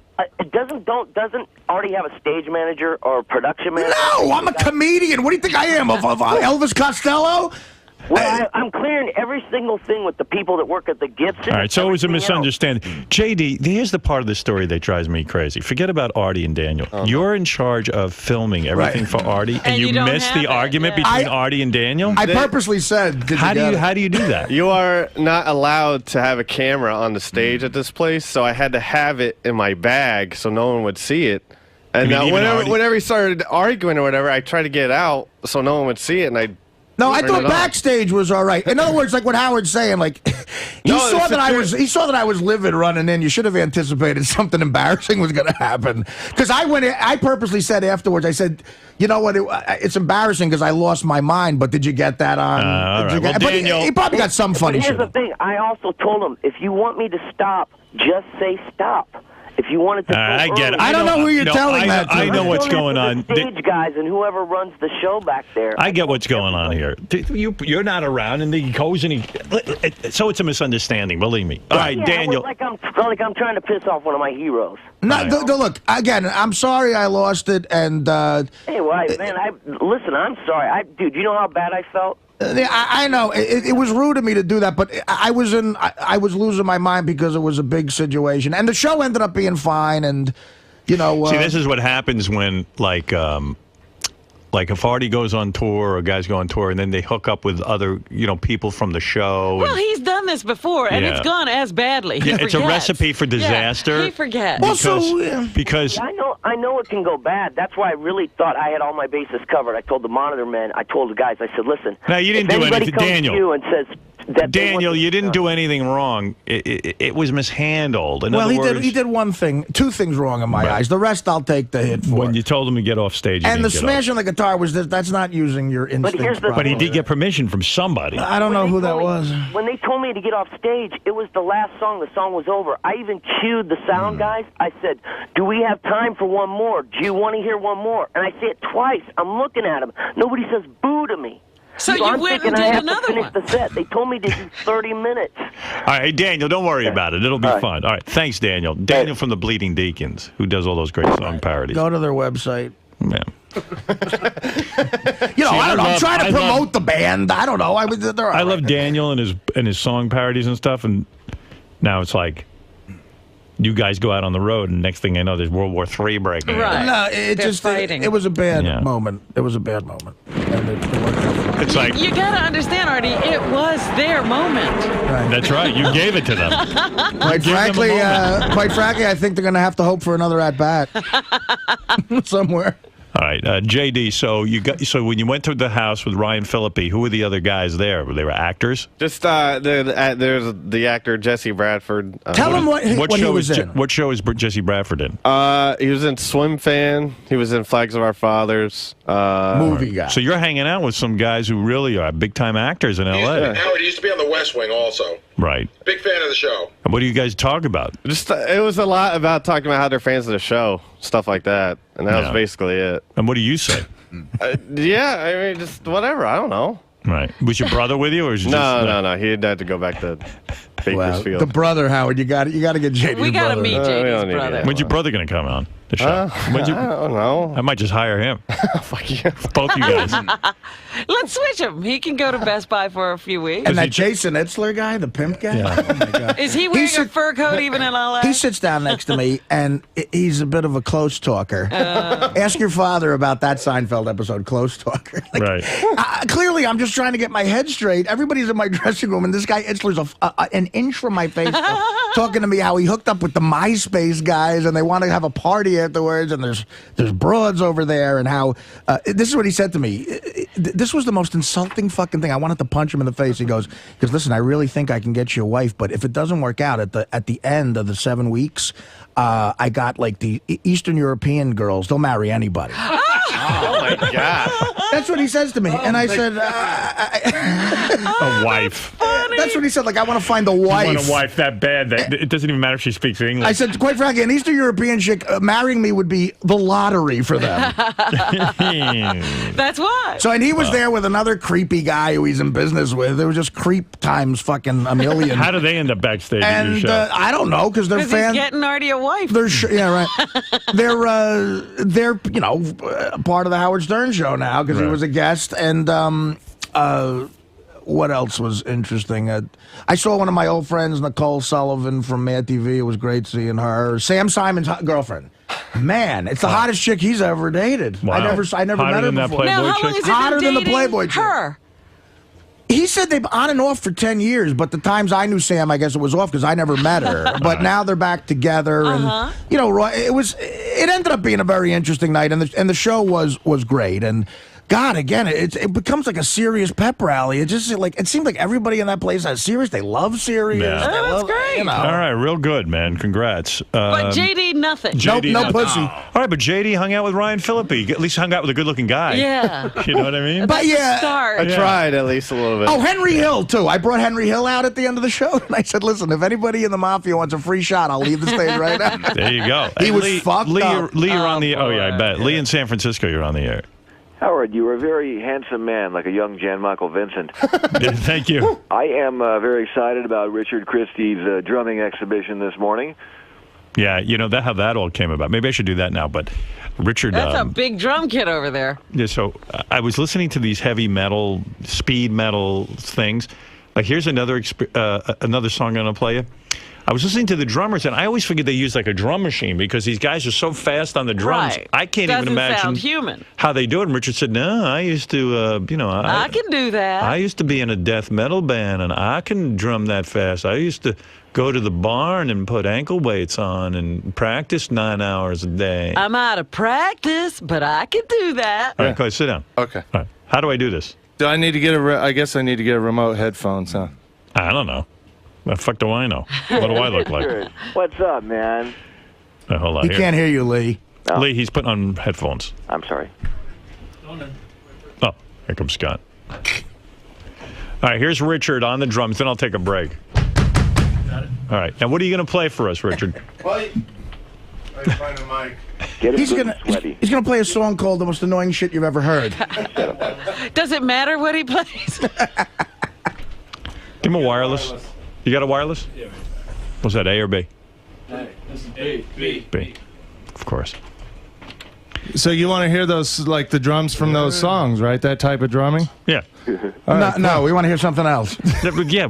doesn't Artie have a stage manager or a production manager? No, I'm a comedian. What do you think I am? Of Elvis Costello? Well, I'm clearing every single thing with the people that work at the gifts. All right, so it was a misunderstanding. JD, here's the part of the story that drives me crazy. Forget about Artie and Daniel. You're in charge of filming everything for Artie, and you missed the argument between Artie and Daniel? I purposely said, how do you do that? You are not allowed to have a camera on the stage at this place, so I had to have it in my bag so no one would see it. And whenever he started arguing or whatever, I tried to get out so no one would see it, and I... No, I thought backstage was all right. In other words, like what Howard's saying, like he saw that I was livid running in. You should have anticipated something embarrassing was going to happen. Because I purposely said afterwards, I said, you know what, it's embarrassing because I lost my mind. But did you get that on? Well, Daniel, he probably got some funny shit. Here's the thing. I also told him, if you want me to stop, just say stop. If you wanted to, I get it. I don't know who you're telling that to. I know what's going on. The stage guys and whoever runs the show back there. I get what's going on here. You're not around, and he goes and so it's a misunderstanding. Believe me. All right, Daniel. Like I'm trying to piss off one of my heroes. No, look again. I'm sorry I lost it, and hey, well, man, listen. I'm sorry, dude. You know how bad I felt. I know it was rude of me to do that, but I was losing my mind because it was a big situation, and the show ended up being fine. And see, this is what happens when like if Artie goes on tour or guys go on tour and then they hook up with other people from the show. Well, he's done this before, and it's gone as badly. Yeah, it's a recipe for disaster. Yeah, he forgets. Because I know it can go bad. That's why I really thought I had all my bases covered. I told the monitor man, I told the guys, I said, listen. Now you didn't do anything, Daniel. To you and says that Daniel, you didn't do anything wrong. It was mishandled. In other words, he did one thing, two things wrong in my eyes. The rest I'll take the hit for. When you told him to get off stage, and the smash on the guitar was that's not using your instincts. But he did get permission from somebody. I don't know who that was. When they told me to get off stage, it was the last song. The song was over. I even cued the sound guys. I said, "Do we have time for one more? Do you want to hear one more?" And I say it twice. I'm looking at them. Nobody says boo to me. So you went and did another one. The set. They told me to do 30 minutes. All right, Daniel, don't worry about it. It'll be fun. All right, thanks, Daniel. Daniel from the Bleeding Deacons, who does all those great song parodies. Go to their website. Yeah. I don't know. I'm trying to promote the band. I don't know. I love Daniel and his song parodies and stuff, and now it's like you guys go out on the road, and next thing I know, there's World War III breaking out. Right. No, it was a bad moment. It was a bad moment. It's like you got to understand, Artie. It was their moment. Right. That's right. You gave it to them. Quite frankly, I think they're going to have to hope for another at bat somewhere. All right, JD. So when you went to the house with Ryan Phillippe, who were the other guys there? They were actors. Just there's the actor Jesse Bradford. Tell him what he was in. What show is Jesse Bradford in? He was in Swim Fan. He was in Flags of Our Fathers. Movie guy. So you're hanging out with some guys who really are big time actors in L.A. Howard used to be on The West Wing also. Right. Big fan of the show. And what do you guys talk about? Just it was a lot about talking about how they're fans of the show, stuff like that, and that was basically it. And what do you say? Yeah, I mean, just whatever. I don't know. Right. Was your brother with you, or was you no? He had to go back to Bakersfield. The brother, Howard. You got to get JD's We got to brother. meet JD's brother. When's your brother going to come on the show? I don't know. I might just hire him. Fuck you. Both you guys. Let's switch him. He can go to Best Buy for a few weeks. And that Jason Itzler guy, the pimp guy? Yeah. Oh, my God. Is he wearing a fur coat even in L.A.? He sits down next to me, and he's a bit of a close talker. Ask your father about that Seinfeld episode, Close Talker. Right. Clearly, I'm just trying to get my head straight. Everybody's in my dressing room, and this guy Itzler's an inch from my face talking to me how he hooked up with the MySpace guys, and they want to have a party afterwards, and there's broads over there, and how this is what he said to me. This was the most insulting fucking thing. I wanted to punch him in the face. He goes, listen, I really think I can get you a wife, but if it doesn't work out at the end of the 7 weeks, I got like the Eastern European girls. They'll marry anybody. Oh my God. That's what he says to me, and I said, a wife. That's what he said. Like, I want to find a wife. You want a wife that bad that it doesn't even matter if she speaks English. I said, quite frankly, an Eastern European chick marrying me would be the lottery for them. That's why. So, and he was there with another creepy guy who he's in business with. It was just creep times fucking a million. How do they end up backstage at your show? I don't know, because they're fans. He's getting Artie a wife. Yeah, right. They're part of the Howard Stern show now because he was a guest, and what else was interesting? I saw one of my old friends, Nicole Sullivan from Mad TV. It was great seeing her. Sam Simon's girlfriend. Man, it's the hottest chick he's ever dated. Wow. I never Hotter met her than that before. Playboy Now, how long chick? has he Hotter been than the dating Playboy chick. her? He said they've on and off for 10 years, but the times I knew Sam, I guess it was off because I never met her. But now they're back together, and you know, it ended up being a very interesting night, and the show was great. And God, again, it becomes like a serious pep rally. It just it seems like everybody in that place has Sirius. They love Sirius. Yeah. They That's love, great. You know. All right, real good, man. Congrats. But JD, nothing. JD, no pussy. All right, but JD hung out with Ryan Phillippe. At least hung out with a good-looking guy. Yeah. You know what I mean? But yeah, Start. I tried at least a little bit. Oh, Henry Hill, too. I brought Henry Hill out at the end of the show, and I said, listen, if anybody in the Mafia wants a free shot, I'll leave the stage right now. There you go. He Hey, was Lee, fucked Lee, up. Lee, you're on the... Oh, yeah, I bet. boy. Lee in San Francisco, you're on the air. Howard, you are a very handsome man, like a young Jan Michael Vincent. Yeah, thank you. I am very excited about Richard Christie's drumming exhibition this morning. Yeah, you know how that all came about. Maybe I should do that now, but Richard... That's a big drum kit over there. Yeah, so I was listening to these heavy metal, speed metal things. Like, here's another song I'm going to play you. I was listening to the drummers, and I always figured they used like a drum machine because these guys are so fast on the drums. Right. I can't Doesn't even imagine sound human. how they do it. And Richard said, no, I used to, I can do that. I used to be in a death metal band, and I can drum that fast. I used to go to the barn and put ankle weights on and practice 9 hours a day. I'm out of practice, but I can do that. All right, go ahead, sit down. Okay. All right. How do I do this? Do I need to get I guess I need to get a remote headphones, huh? I don't know. What the fuck do I know? What do I look like? What's up, man? Hold on. He here. can't hear you, Lee. No. Lee, he's putting on headphones. I'm sorry. Oh, here comes Scott. All right, here's Richard on the drums, then I'll take a break. Got it. All right. Now, what are you going to play for us, Richard? I find a mic. Get He's gonna play a song called "The Most Annoying Shit You've Ever Heard." Does it matter what he plays? Give him a wireless. You got a wireless? Yeah. Was that A or B? A, B. B. Of course. So you want to hear those, like the drums from those songs, right? That type of drumming? Yeah. No, we want to hear something else. Yeah,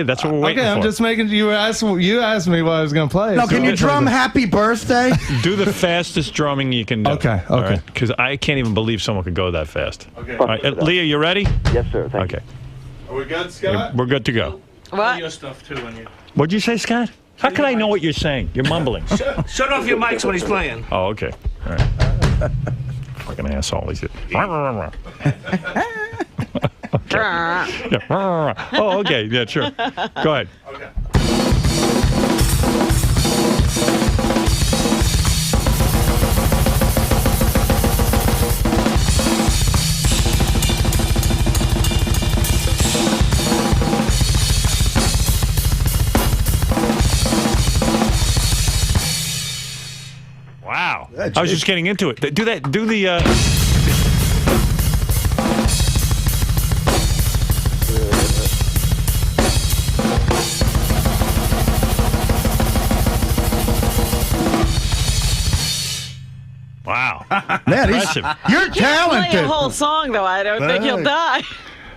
that's what we're waiting Okay, I'm for. just making you asked me what I was going to play. No, can you drum "Happy Birthday"? Do the fastest drumming you can do. Okay. Because I can't even believe someone could go that fast. Okay. All right, Leah, you ready? Yes, sir. Thank Okay. Are we good, Scott? We're good to go. What? Your stuff too when you. What'd you say, Scott? How can I know what you're saying? You're mumbling. Shut off your mics when he's playing. Oh, okay. All right. Fucking asshole. He's yeah. Oh, okay. Yeah, sure. Go ahead. Okay. Wow. I was just getting into it. Do that. Do the... Wow. Man, Impressive. you're Play talented. a whole song, though. I don't think he'll die.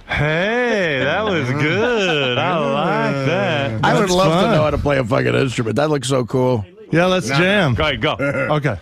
Hey, that was good. I like that. I would That's love to fun. know how to play a fucking instrument. That looks so cool. Yeah, let's jam. Go ahead, go. Okay.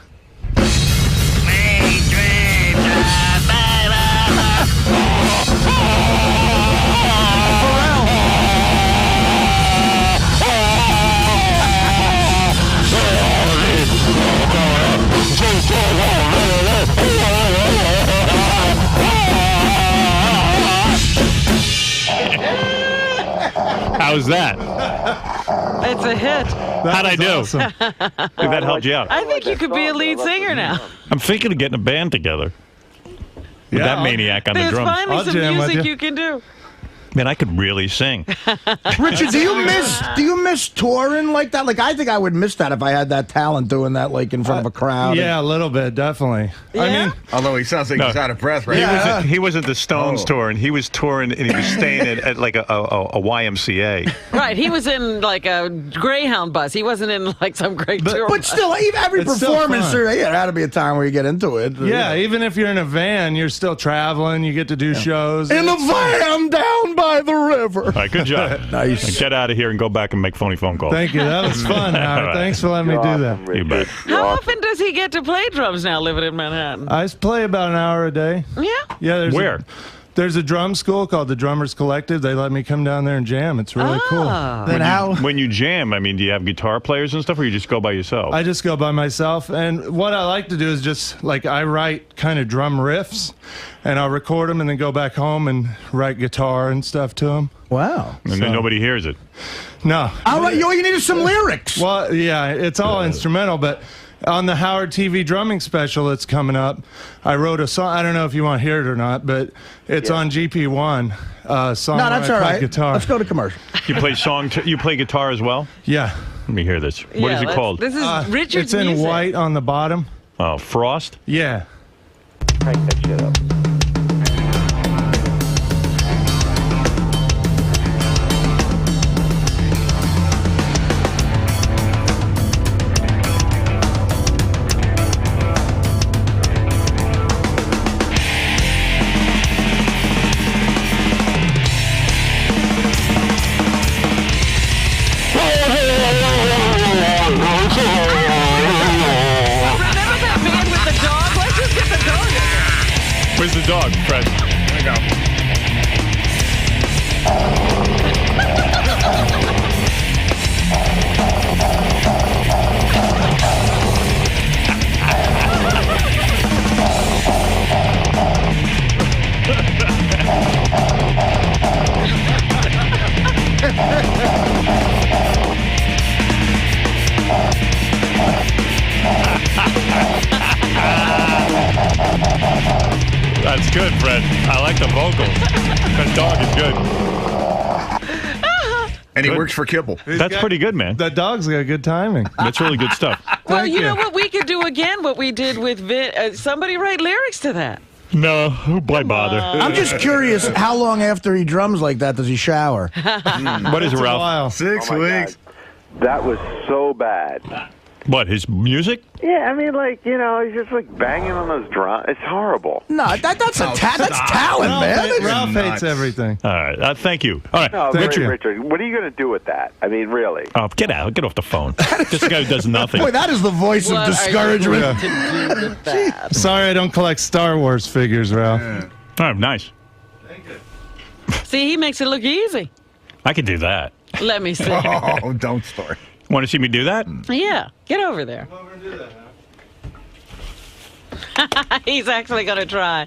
How's that? It's a hit. How'd I do? Awesome. Think that helped you out. I think you could be a lead singer now. I'm thinking of getting a band together. With that maniac on the There's drums. finally I'll some jam with music you. you can do. Man, I could really sing. Richard, do you miss touring like that? Like, I think I would miss that if I had that talent doing that, like, in front of a crowd. Yeah, a little bit, definitely. I Yeah? mean, Although he sounds like No. he's out of breath right He now. wasn't, he wasn't the Stones touring. He was touring, and he was staying at like a YMCA. Right, he was in like a Greyhound bus. He wasn't in like some great tour But bus. still, even every It's still performance, fun. there had to be a time where you get into it. yeah, even if you're in a van, you're still traveling. You get to do shows. In a van down by the over. All right, good job. Nice. Get out of here and go back and make phony phone calls. Thank you. That was fun, Howard. Right. Thanks for letting me do that. You bet. How often does he get to play drums now living in Manhattan? I play about an hour a day. Yeah? Yeah. Where? There's a drum school called the Drummers Collective. They let me come down there and jam. It's really cool. Then when you jam, I mean, do you have guitar players and stuff, or you just go by yourself? I just go by myself. And what I like to do is just, like, I write kind of drum riffs, and I'll record them and then go back home and write guitar and stuff to them. Wow. And then nobody hears it. No. All you need is some lyrics. Well, yeah, it's all instrumental, but on the Howard TV drumming special that's coming up, I wrote a song. I don't know if you want to hear it or not, but it's on GP1. Song No, that's where I all play right. Guitar. Let's go to commercial. You play you play guitar as well? Yeah. Let me hear this. What is it called? This is Richard's It's in music. white on the bottom. Oh, Frost? Yeah. Crank that shit up. Remember that band with the dog? Let's just get the dog in there. Where's the dog, Fred? There you go. That's good, Fred. I like the vocals. That dog is good. And he works for Kibble. That's pretty good, man. That dog's got good timing. That's really good stuff. Well, Thank you you. know what we could do again? What we did with somebody write lyrics to that. No, why bother? I'm just curious, how long after he drums like that does he shower? What is it, It's a Ralph? while. 6 weeks. That was so bad. What, his music? Yeah, I mean, like, you know, he's just like banging on those drums. It's horrible. No, that's talent, man. Ralph hates everything. All right, thank you. All right, No, Richard. Richard, what are you going to do with that? I mean, really? Oh, get out. Get off the phone. This guy does nothing. Boy, that is the voice What of discouragement. are you going to do with that? Sorry I don't collect Star Wars figures, Ralph. Oh, nice. See, he makes it look easy. I could do that. Let me see. Oh, don't start. Want to see me do that? Yeah, get over there. He's actually going to try.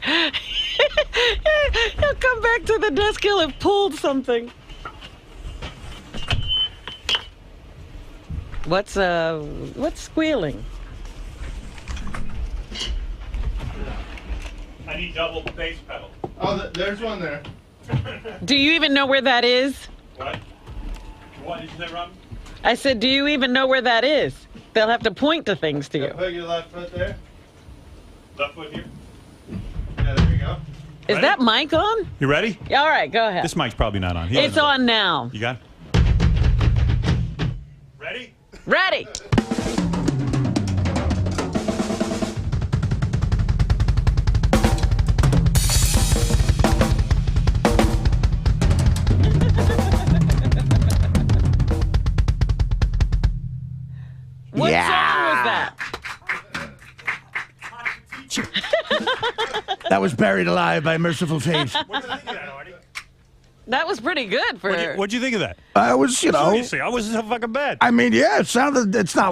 He'll come back to the desk. He'll have pulled something. What's squealing? I need double bass pedal. Oh, there's one there. Do you even know where that is? What? What is that, Rob? I said, do you even know where that is? They'll have to point to things to you. Put your left foot there. Left foot here. Yeah, there you go. Is Ready? that mic on? You ready? Yeah, all right, go ahead. This mic's probably not on. It's on now. You got it? Ready? Ready. What song was that? That was Buried Alive by Merciful Fate. That was pretty good for her. What'd you think of that? I was, you know. Seriously, I wasn't so fucking bad. I mean, yeah, it's not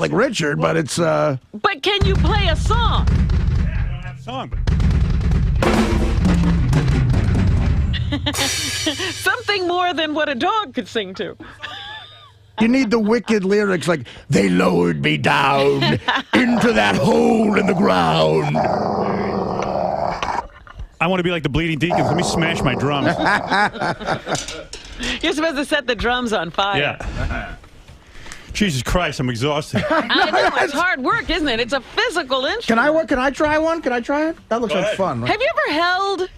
like Richard, but it's But can you play a song? Yeah, I don't have a song, but Something more than what a dog could sing to. you need the wicked lyrics like, they lowered me down into that hole in the ground. I want to be like the Bleeding Deacons. Let me smash my drums. You're supposed to set the drums on fire. Yeah. Jesus Christ, I'm exhausted. I know, it's hard work, isn't it? It's a physical instrument. Can I try one? Can I try it? That looks Go like ahead. fun. Right? Have you ever held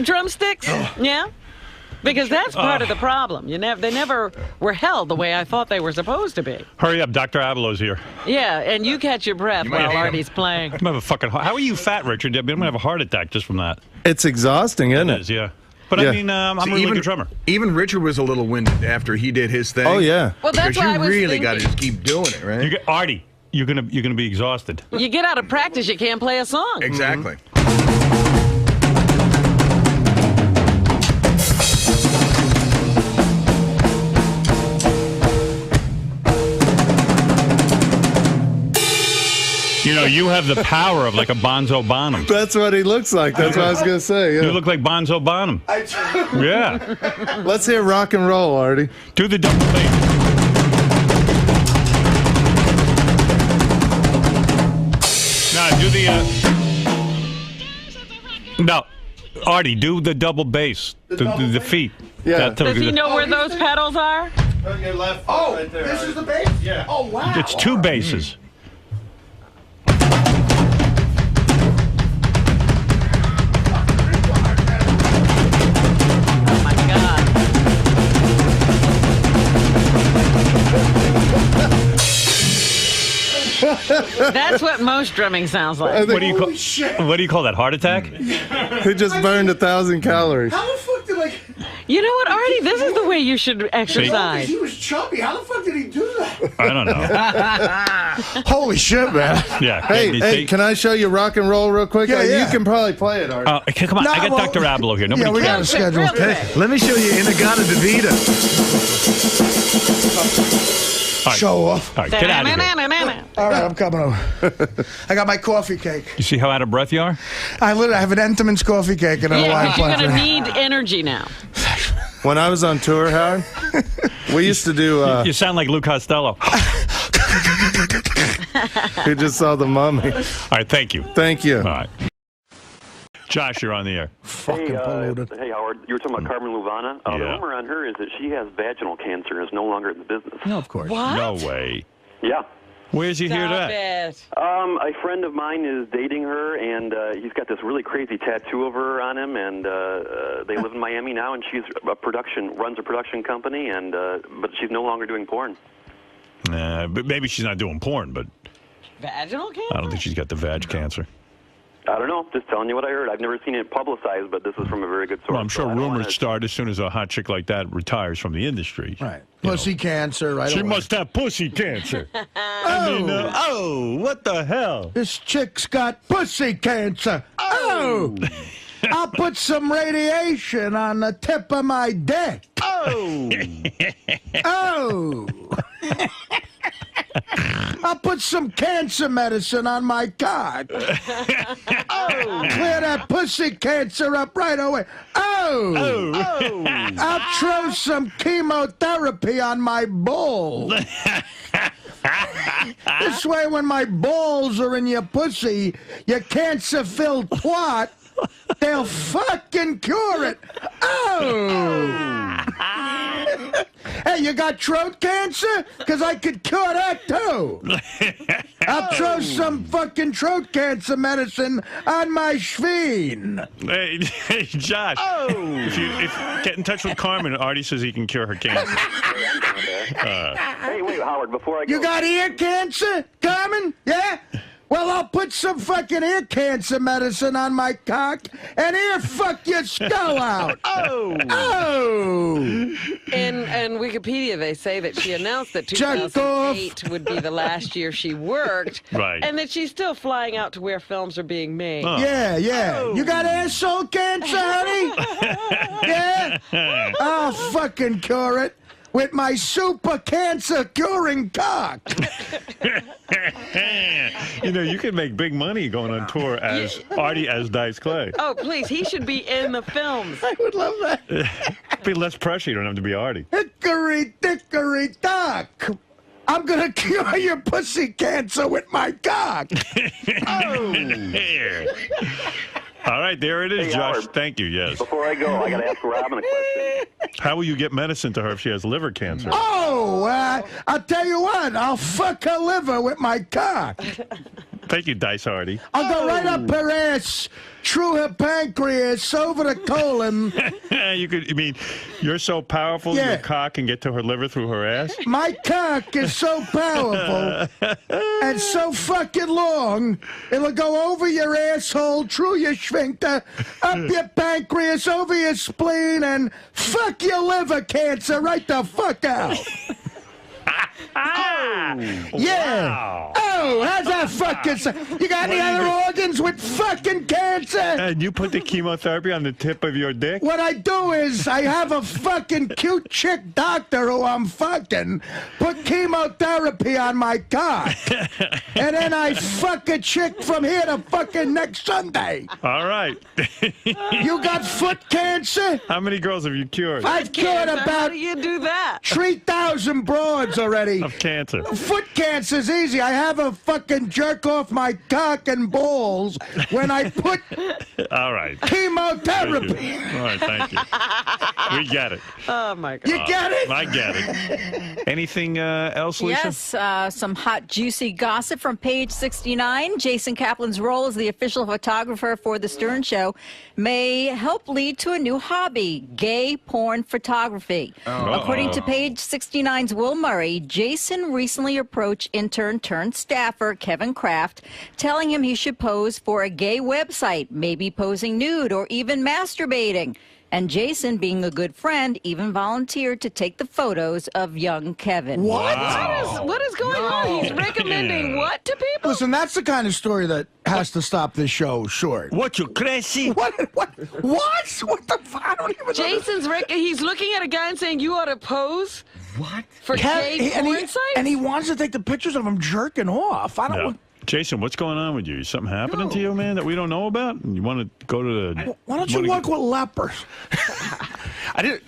drumsticks? Yeah? Because that's part of the problem. They never were held the way I thought they were supposed to be. Hurry up, Dr. Abelo's here. Yeah, and you catch your breath while Artie's playing. I'm gonna have a fucking. How are you fat, Richard? I'm gonna have a heart attack just from that. It's exhausting, isn't It it? is, yeah. But I mean, I'm a really good drummer. Even Richard was a little winded after he did his thing. Oh yeah. Well, that's Because why I you was really thinking. got to just keep doing it, right? Artie, you're gonna be exhausted. You get out of practice, you can't play a song. Exactly. You know, you have the power of like a Bonzo Bonham. That's what he looks like. That's what I was going to say. Yeah. You look like Bonzo Bonham. Yeah. Let's hear rock and roll, Artie. Do the double bass. No, do the. No, Artie, do the double bass. The feet. Yeah. Does he know where those pedals are? Your left Oh, right there, this is Artie. the bass? Yeah. Oh, wow. It's two basses. Oh my God. That's what most drumming sounds like. What do you call that? Heart attack? He just burned 1,000 calories. How the fuck did, like... You know what, Artie? This is the way you should exercise. He was chubby. How the fuck did he do that? I don't know. Holy shit, man. Yeah. Hey, can I show you rock and roll real quick? Yeah, yeah. You can probably play it, Artie. Come on, No, I got well, Dr. Abloh here. Nobody Yeah, we got a cares. schedule. Real quick. Hey, let me show you Inagata Davida. All right. Show off. All right, get out of here. All right, I'm coming over. I got my coffee cake. You see how out of breath you are? I literally have an Entenmann's coffee cake and a Yeah, Hawaiian 'cause you're punch. going to need energy now. When I was on tour, Howard, we used to do. You sound like Lou Costello. We just saw the Mummy. All right, thank you. Thank you. All right. Josh, you're on the air. Fucking polluted. Hey, Howard, you were talking about Carmen Luvana. The Yeah. rumor on her is that she has vaginal cancer and is no longer in the business. No, of course. What? No way. Yeah. Where's he hear Stop that? it. A friend of mine is dating her, and he's got this really crazy tattoo of her on him, and they live in Miami now, and she's runs a production company, and but she's no longer doing porn. But maybe she's not doing porn, but Vaginal cancer? I don't think she's got the vag cancer. I don't know. Just telling you what I heard. I've never seen it publicized, but this is from a very good source. Well, I'm sure so I don't rumors wanna- start as soon as a hot chick like that retires from the industry. Right. Pussy cancer, right? She away. must have pussy cancer. What the hell? This chick's got pussy cancer. Oh! I'll put some radiation on the tip of my dick. Oh! Oh! I'll put some cancer medicine on my cock. Oh! Clear that pussy cancer up right away. Oh! Oh! I'll throw some chemotherapy on my balls. This way, when my balls are in your pussy, you cancer-filled twat, they'll fucking cure it. Oh! Hey, you got throat cancer? Because I could cure that, too. I'll throw some fucking throat cancer medicine on my schveen. Hey, Josh. If get in touch with Carmen. Artie says he can cure her cancer. Hey, wait, Howard, before I go. You got ear cancer, Carmen? Yeah? Well, I'll put some fucking ear cancer medicine on my cock and ear fuck your skull out. Oh! Oh! In Wikipedia, they say that she announced that Jerk 2008 would be the last year she worked, Right. and that she's still flying out to where films are being made. Yeah, yeah. Oh. You got asshole cancer, honey? Yeah? I'll fucking cure it with my super cancer curing cock. You know, you can make big money going on tour as Artie as Dice Clay. Oh, please, he should be in the films. I would love that. Be less pressure. You don't have to be Artie. Hickory dickory dock. I'm gonna cure your pussy cancer with my cock. All right, there it is, Hey, Josh. Howard. Thank you. Yes. Before I go, I got to ask Robin a question. How will you get medicine to her if she has liver cancer? Oh, I'll tell you what. I'll fuck her liver with my cock. Thank you, Dice Artie. I'll go right up her ass, through her pancreas, over the colon. You mean you're so powerful your cock can get to her liver through her ass? My cock is so powerful and so fucking long, it'll go over your asshole, through your sphincter, up your pancreas, over your spleen, and fuck your liver cancer right the fuck out. Yeah. Wow. Oh, how's that fucking... You got any other organs with fucking cancer? And you put the chemotherapy on the tip of your dick? What I do is I have a fucking cute chick doctor who I'm fucking put chemotherapy on my cock. And then I fuck a chick from here to fucking next Sunday. All right. You got foot cancer? How many girls have you cured? I've cured How about do you do that? 3,000 broads already. Of cancer. Foot cancer's easy. I have a fucking jerk off my cock and balls when I put All right. chemotherapy. All right, thank you. We get it. Oh, my God. You get it? I get it. Anything else, Lisa? Yes, some hot, juicy gossip from page 69. Jason Kaplan's role as the official photographer for The Stern Show may help lead to a new hobby, gay porn photography. According to page 69's Will Murray, Jason recently approached intern turned staffer Kevin Kraft, telling him he should pose for a gay website, maybe posing nude or even masturbating. And Jason, being a good friend, even volunteered to take the photos of young Kevin. What? Wow. What is going on? He's recommending what to people? Listen, that's the kind of story that has to stop this show short. What, you crazy? What? What the fuck? I don't even know. Jason's he's looking at a guy and saying, you ought to pose? What? For gay porn sites? And he wants to take the pictures of him jerking off. I don't No. want... Jason, what's going on with you? Is something happening to you, man, that we don't know about? You want to go to the... Why don't you work with lepers?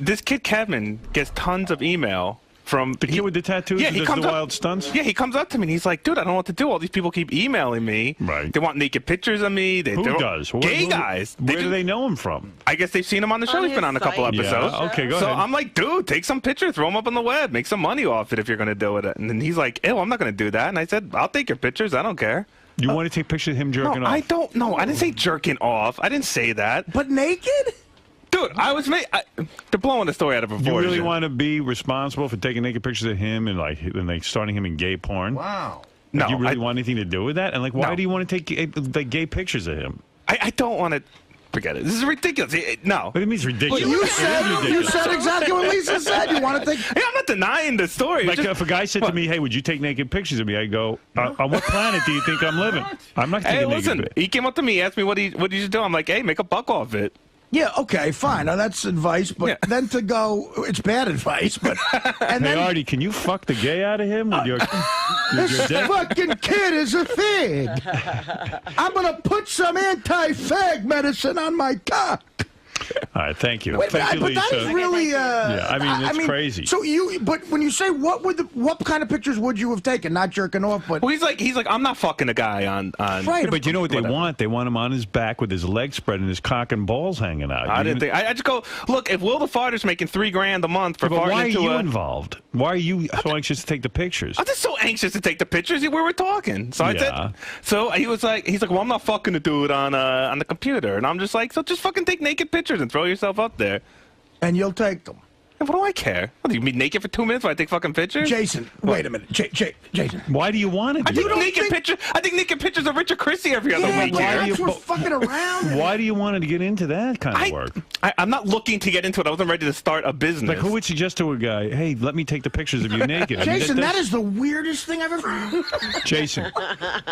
This kid Kevin gets tons of email from the kid with the tattoos who does the wild stunts? Yeah, he comes up to me and he's like, dude, I don't know what to do. All these people keep emailing me. Right. They want naked pictures of me. Who does? Gay guys. Where do they know him from? I guess they've seen him on the show. He's been on a couple episodes. Yeah, okay, go so ahead. I'm like, dude, take some pictures, throw them up on the web, make some money off it if you're going to do it. And then he's like, ew, I'm not going to do that. And I said, I'll take your pictures. I don't care. You want to take pictures of him jerking off? I don't know. I didn't say jerking off. I didn't say that. But naked? Dude, they're blowing the story out of proportion. You really want to be responsible for taking naked pictures of him and like starting him in gay porn? Wow. No, do you really want anything to do with that? And like, why do you want to take like gay pictures of him? I don't want to. Forget it. This is ridiculous. No. What do you mean it's ridiculous? Well, you said exactly what Lisa said. You want to take... Hey, I'm not denying the story. Like if a guy said to me, hey, would you take naked pictures of me? I go, on what planet do you think I'm living? I'm not taking naked listen, pictures. he came up to me, asked me what he should do. I'm like, hey, make a buck off it. Yeah, okay, fine. Now, that's advice, but then to go, it's bad advice, but... And Hey, then, Artie, can you fuck the gay out of him with your this dick? fucking kid is a fag. I'm going to put some anti-fag medicine on my cock. All right, thank you. Wait, Thank you, but Lisa. that is really... yeah, I mean, it's crazy. So but when you say what kind of pictures would you have taken? Not jerking off, but... Well, he's like, I'm not fucking a guy on Right, but you know what they want? They want him on his back with his legs spread and his cock and balls hanging out. I didn't think. I just go, look, if Will the Farter's making $3,000 a month for But farting why are into you a... involved? Why are you so anxious to take the pictures? I'm just so anxious to take the pictures. We were talking, so I Yeah. said. So he's like, well, I'm not fucking to do it on the computer, and I'm just like, so just fucking take naked pictures and throw yourself up there. And you'll take them. And what do I care? What, do you mean naked for 2 minutes while I take fucking pictures? Jason, wait a minute. Jason. Why do you want to I do think that? naked pictures. I think naked pictures of Richard Christie every other Yeah, week. but here. that's what's fucking around. Why do you want to get into that kind of work? I'm not looking to get into it. I wasn't ready to start a business. Like, who would suggest to a guy, hey, let me take the pictures of you naked? I mean, Jason, that is the weirdest thing I've ever... Jason,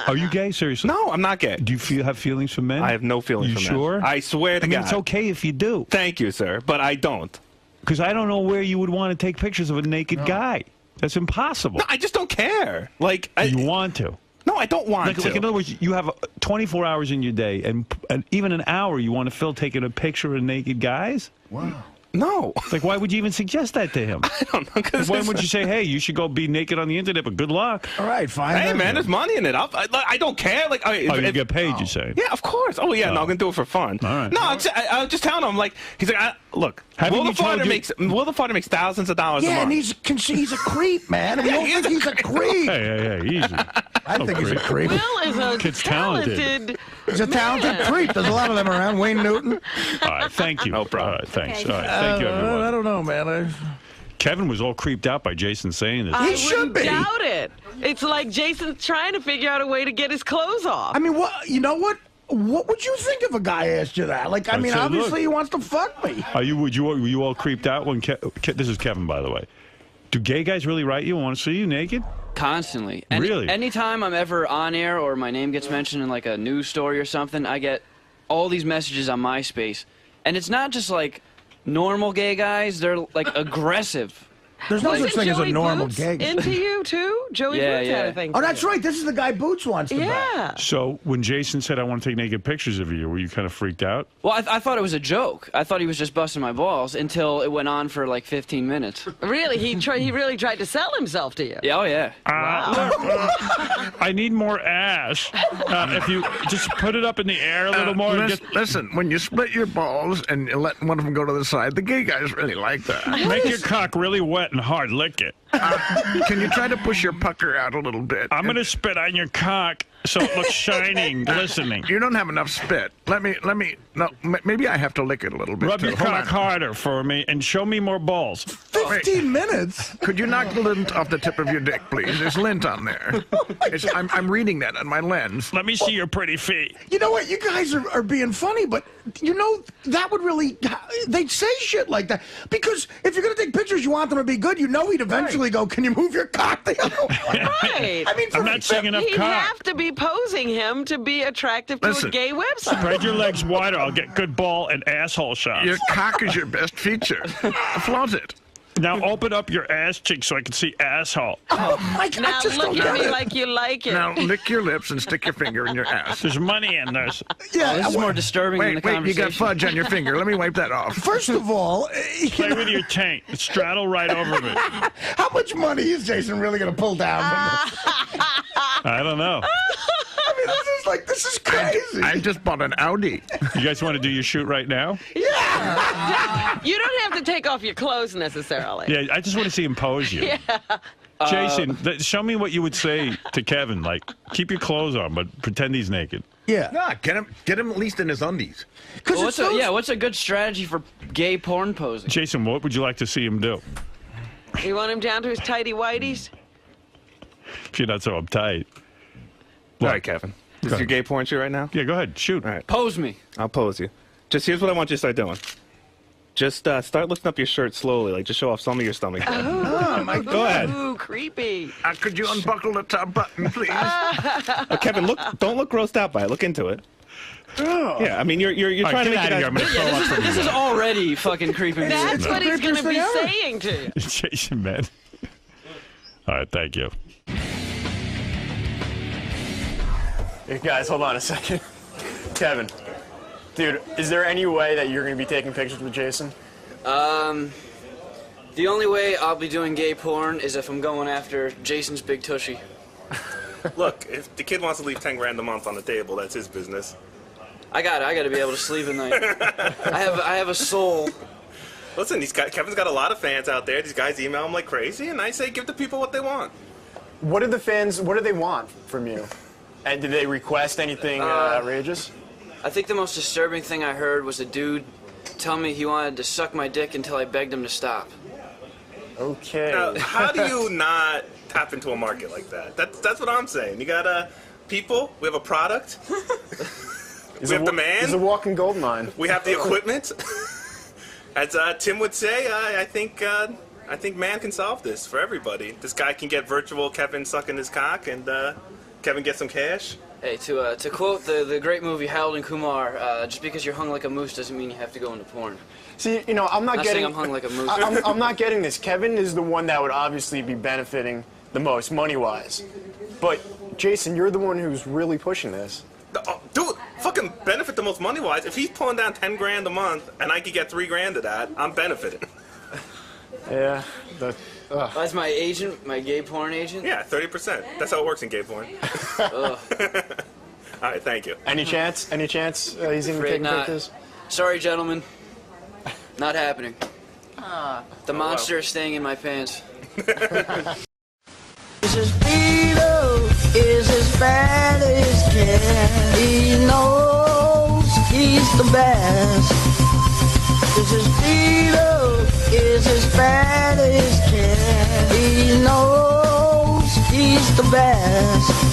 are you gay? Seriously? No, I'm not gay. Do you have feelings for men? I have no feelings You for men. sure? I swear to I mean, God. it's okay if you do. Thank you, sir, but I don't. Because I don't know where you would want to take pictures of a naked guy. That's impossible. No, I just don't care. Like, you want to. No, I don't want to. Like, in other words, you have 24 hours in your day, and even an hour you want to fill taking a picture of naked guys? Wow. No. Like, why would you even suggest that to him? I don't know. Why would you say, hey, you should go be naked on the internet, but good luck? All right, fine. Hey, man, there's money in it. I don't care. Like, you get paid, you say? Yeah, of course. Oh, yeah, no, I'm going to do it for fun. All right. No, I was just telling him, like, he's like, Look, Haven't Will you told the Farter makes thousands of dollars a Yeah, month. and he's a creep, man. I mean, you don't think he's a creep. Hey, easy. I think he's a creep. Will is a Kid's talented. He's a talented creep. There's a lot of them around. Wayne Newton. All right, thank you. No problem. All right, thanks. Okay. All right, thank you, everyone. I don't know, man. Kevin was all creeped out by Jason saying this. I should wouldn't be. doubt it. It's like Jason's trying to figure out a way to get his clothes off. I mean, what? You know what? What would you think if a guy asked you that? Like, I mean, said, obviously look. he wants to fuck me. Were you all creeped out when this is Kevin, by the way? Do gay guys really write you and want to see you naked? Constantly. Really? Anytime I'm ever on air or my name gets mentioned in like a news story or something, I get all these messages on MySpace. And it's not just like normal gay guys, they're like aggressive. There's no Wasn't such thing as a Joey normal Boots gay guy. into you too? Joey Yeah, Boots had yeah. a thing. Oh, for that's you. right. This is the guy Boots wants to bang. Yeah. So when Jason said, I want to take naked pictures of you, were you kind of freaked out? Well, I thought it was a joke. I thought he was just busting my balls until it went on for like 15 minutes. Really? He really tried to sell himself to you. Yeah, oh yeah. I need more ass. If you just put it up in the air a little more. Listen, when you split your balls and you let one of them go to the side, the gay guys really like that. Make your cock really wet and hard. Lick it. Can you try to push your pucker out a little bit? I'm going to spit on your cock so it looks shining, glistening. You don't have enough spit. Maybe I have to lick it a little bit. Rub your cock harder for me and show me more balls. 15 minutes? Could you knock the lint off the tip of your dick, please? There's lint on there. I'm reading that on my lens. Let me see your pretty feet. You know what? You guys are being funny, but you know, that would really, they'd say shit like that. Because if you're going to take pictures, you want them to be good, you know he'd eventually go, can you move your cock the other way? Right. I mean, I'm not seeing enough He'd cock. have to be posing him to be attractive to Listen, a gay website. Spread your legs wider. I'll get good ball and asshole shots. Your cock is your best feature. Flaunt it. Now open up your ass cheek so I can see asshole. Oh my God, Now just look don't at get me it. like you like it. Now lick your lips and stick your finger in your ass. There's money in this. Yeah, This is more disturbing than the Wait, you conversation. got fudge on your finger. Let me wipe that off. First of all, Play with your taint. Straddle right over me. how much money is Jason really going to pull down from this? I don't know. I mean, this is crazy. I just bought an Audi. You guys want to do your shoot right now? Yeah. You don't have to take off your clothes necessarily. Yeah, I just want to see him pose you. Yeah. Jason, show me what you would say to Kevin. Like, keep your clothes on, but pretend he's naked. Yeah. Nah, get him at least in his undies. Well, what's a good strategy for gay porn posing? Jason, what would you like to see him do? You want him down to his tighty whities? If you're not so uptight. All right, Kevin. Is your gay porn shoot right now? Yeah, go ahead. Shoot. All right. Pose me. I'll pose you. Just here's what I want you to start doing. Just start lifting up your shirt slowly, like just show off some of your stomach. Oh, my God. Go ahead. Ooh, creepy. Could you unbuckle the top button, please? Kevin, don't look grossed out by it. Look into it. Yeah, I mean you're All trying right, to make get it out of here. I'm gonna throw up from This is already fucking creeping me. That's what he's going to be Creepiest thing saying to you. Jason, man. All right, thank you. Hey guys, hold on a second. Kevin, dude, is there any way that you're going to be taking pictures with Jason? The only way I'll be doing gay porn is if I'm going after Jason's big tushy. Look, if the kid wants to leave 10 grand a month on the table, that's his business. I got to be able to sleep at night. I have a soul. Listen, Kevin's got a lot of fans out there. These guys email him like crazy, and I say give the people what they want. What do the fans, what do they want from you? And did they request anything outrageous? I think the most disturbing thing I heard was a dude tell me he wanted to suck my dick until I begged him to stop. Okay. Now, how do you not tap into a market like that? That's what I'm saying. You got people, we have a product, we have demand. He's a walking gold mine. We have the equipment. As Tim would say, I think man can solve this for everybody. This guy can get virtual Kevin sucking his cock, and Kevin get some cash. Hey, to quote the great movie Harold and Kumar, just because you're hung like a moose doesn't mean you have to go into porn. See, you know, I'm not saying getting. I'm hung like a moose. I'm not getting this. Kevin is the one that would obviously be benefiting the most money-wise, but Jason, you're the one who's really pushing this. Dude, fucking benefit the most money-wise. If he's pulling down 10 grand a month and I could get 3 grand of that, I'm benefiting. Yeah. That's my agent, my gay porn agent? Yeah, 30%. That's how it works in gay porn. All right, thank you. Any chance he's even Afraid taking not. pictures? Sorry, gentlemen. Not happening. The monster is staying in my pants. Is as Beetle is as bad as can. He knows he's the best. This is Beetle is as bad as can. He knows he's the best.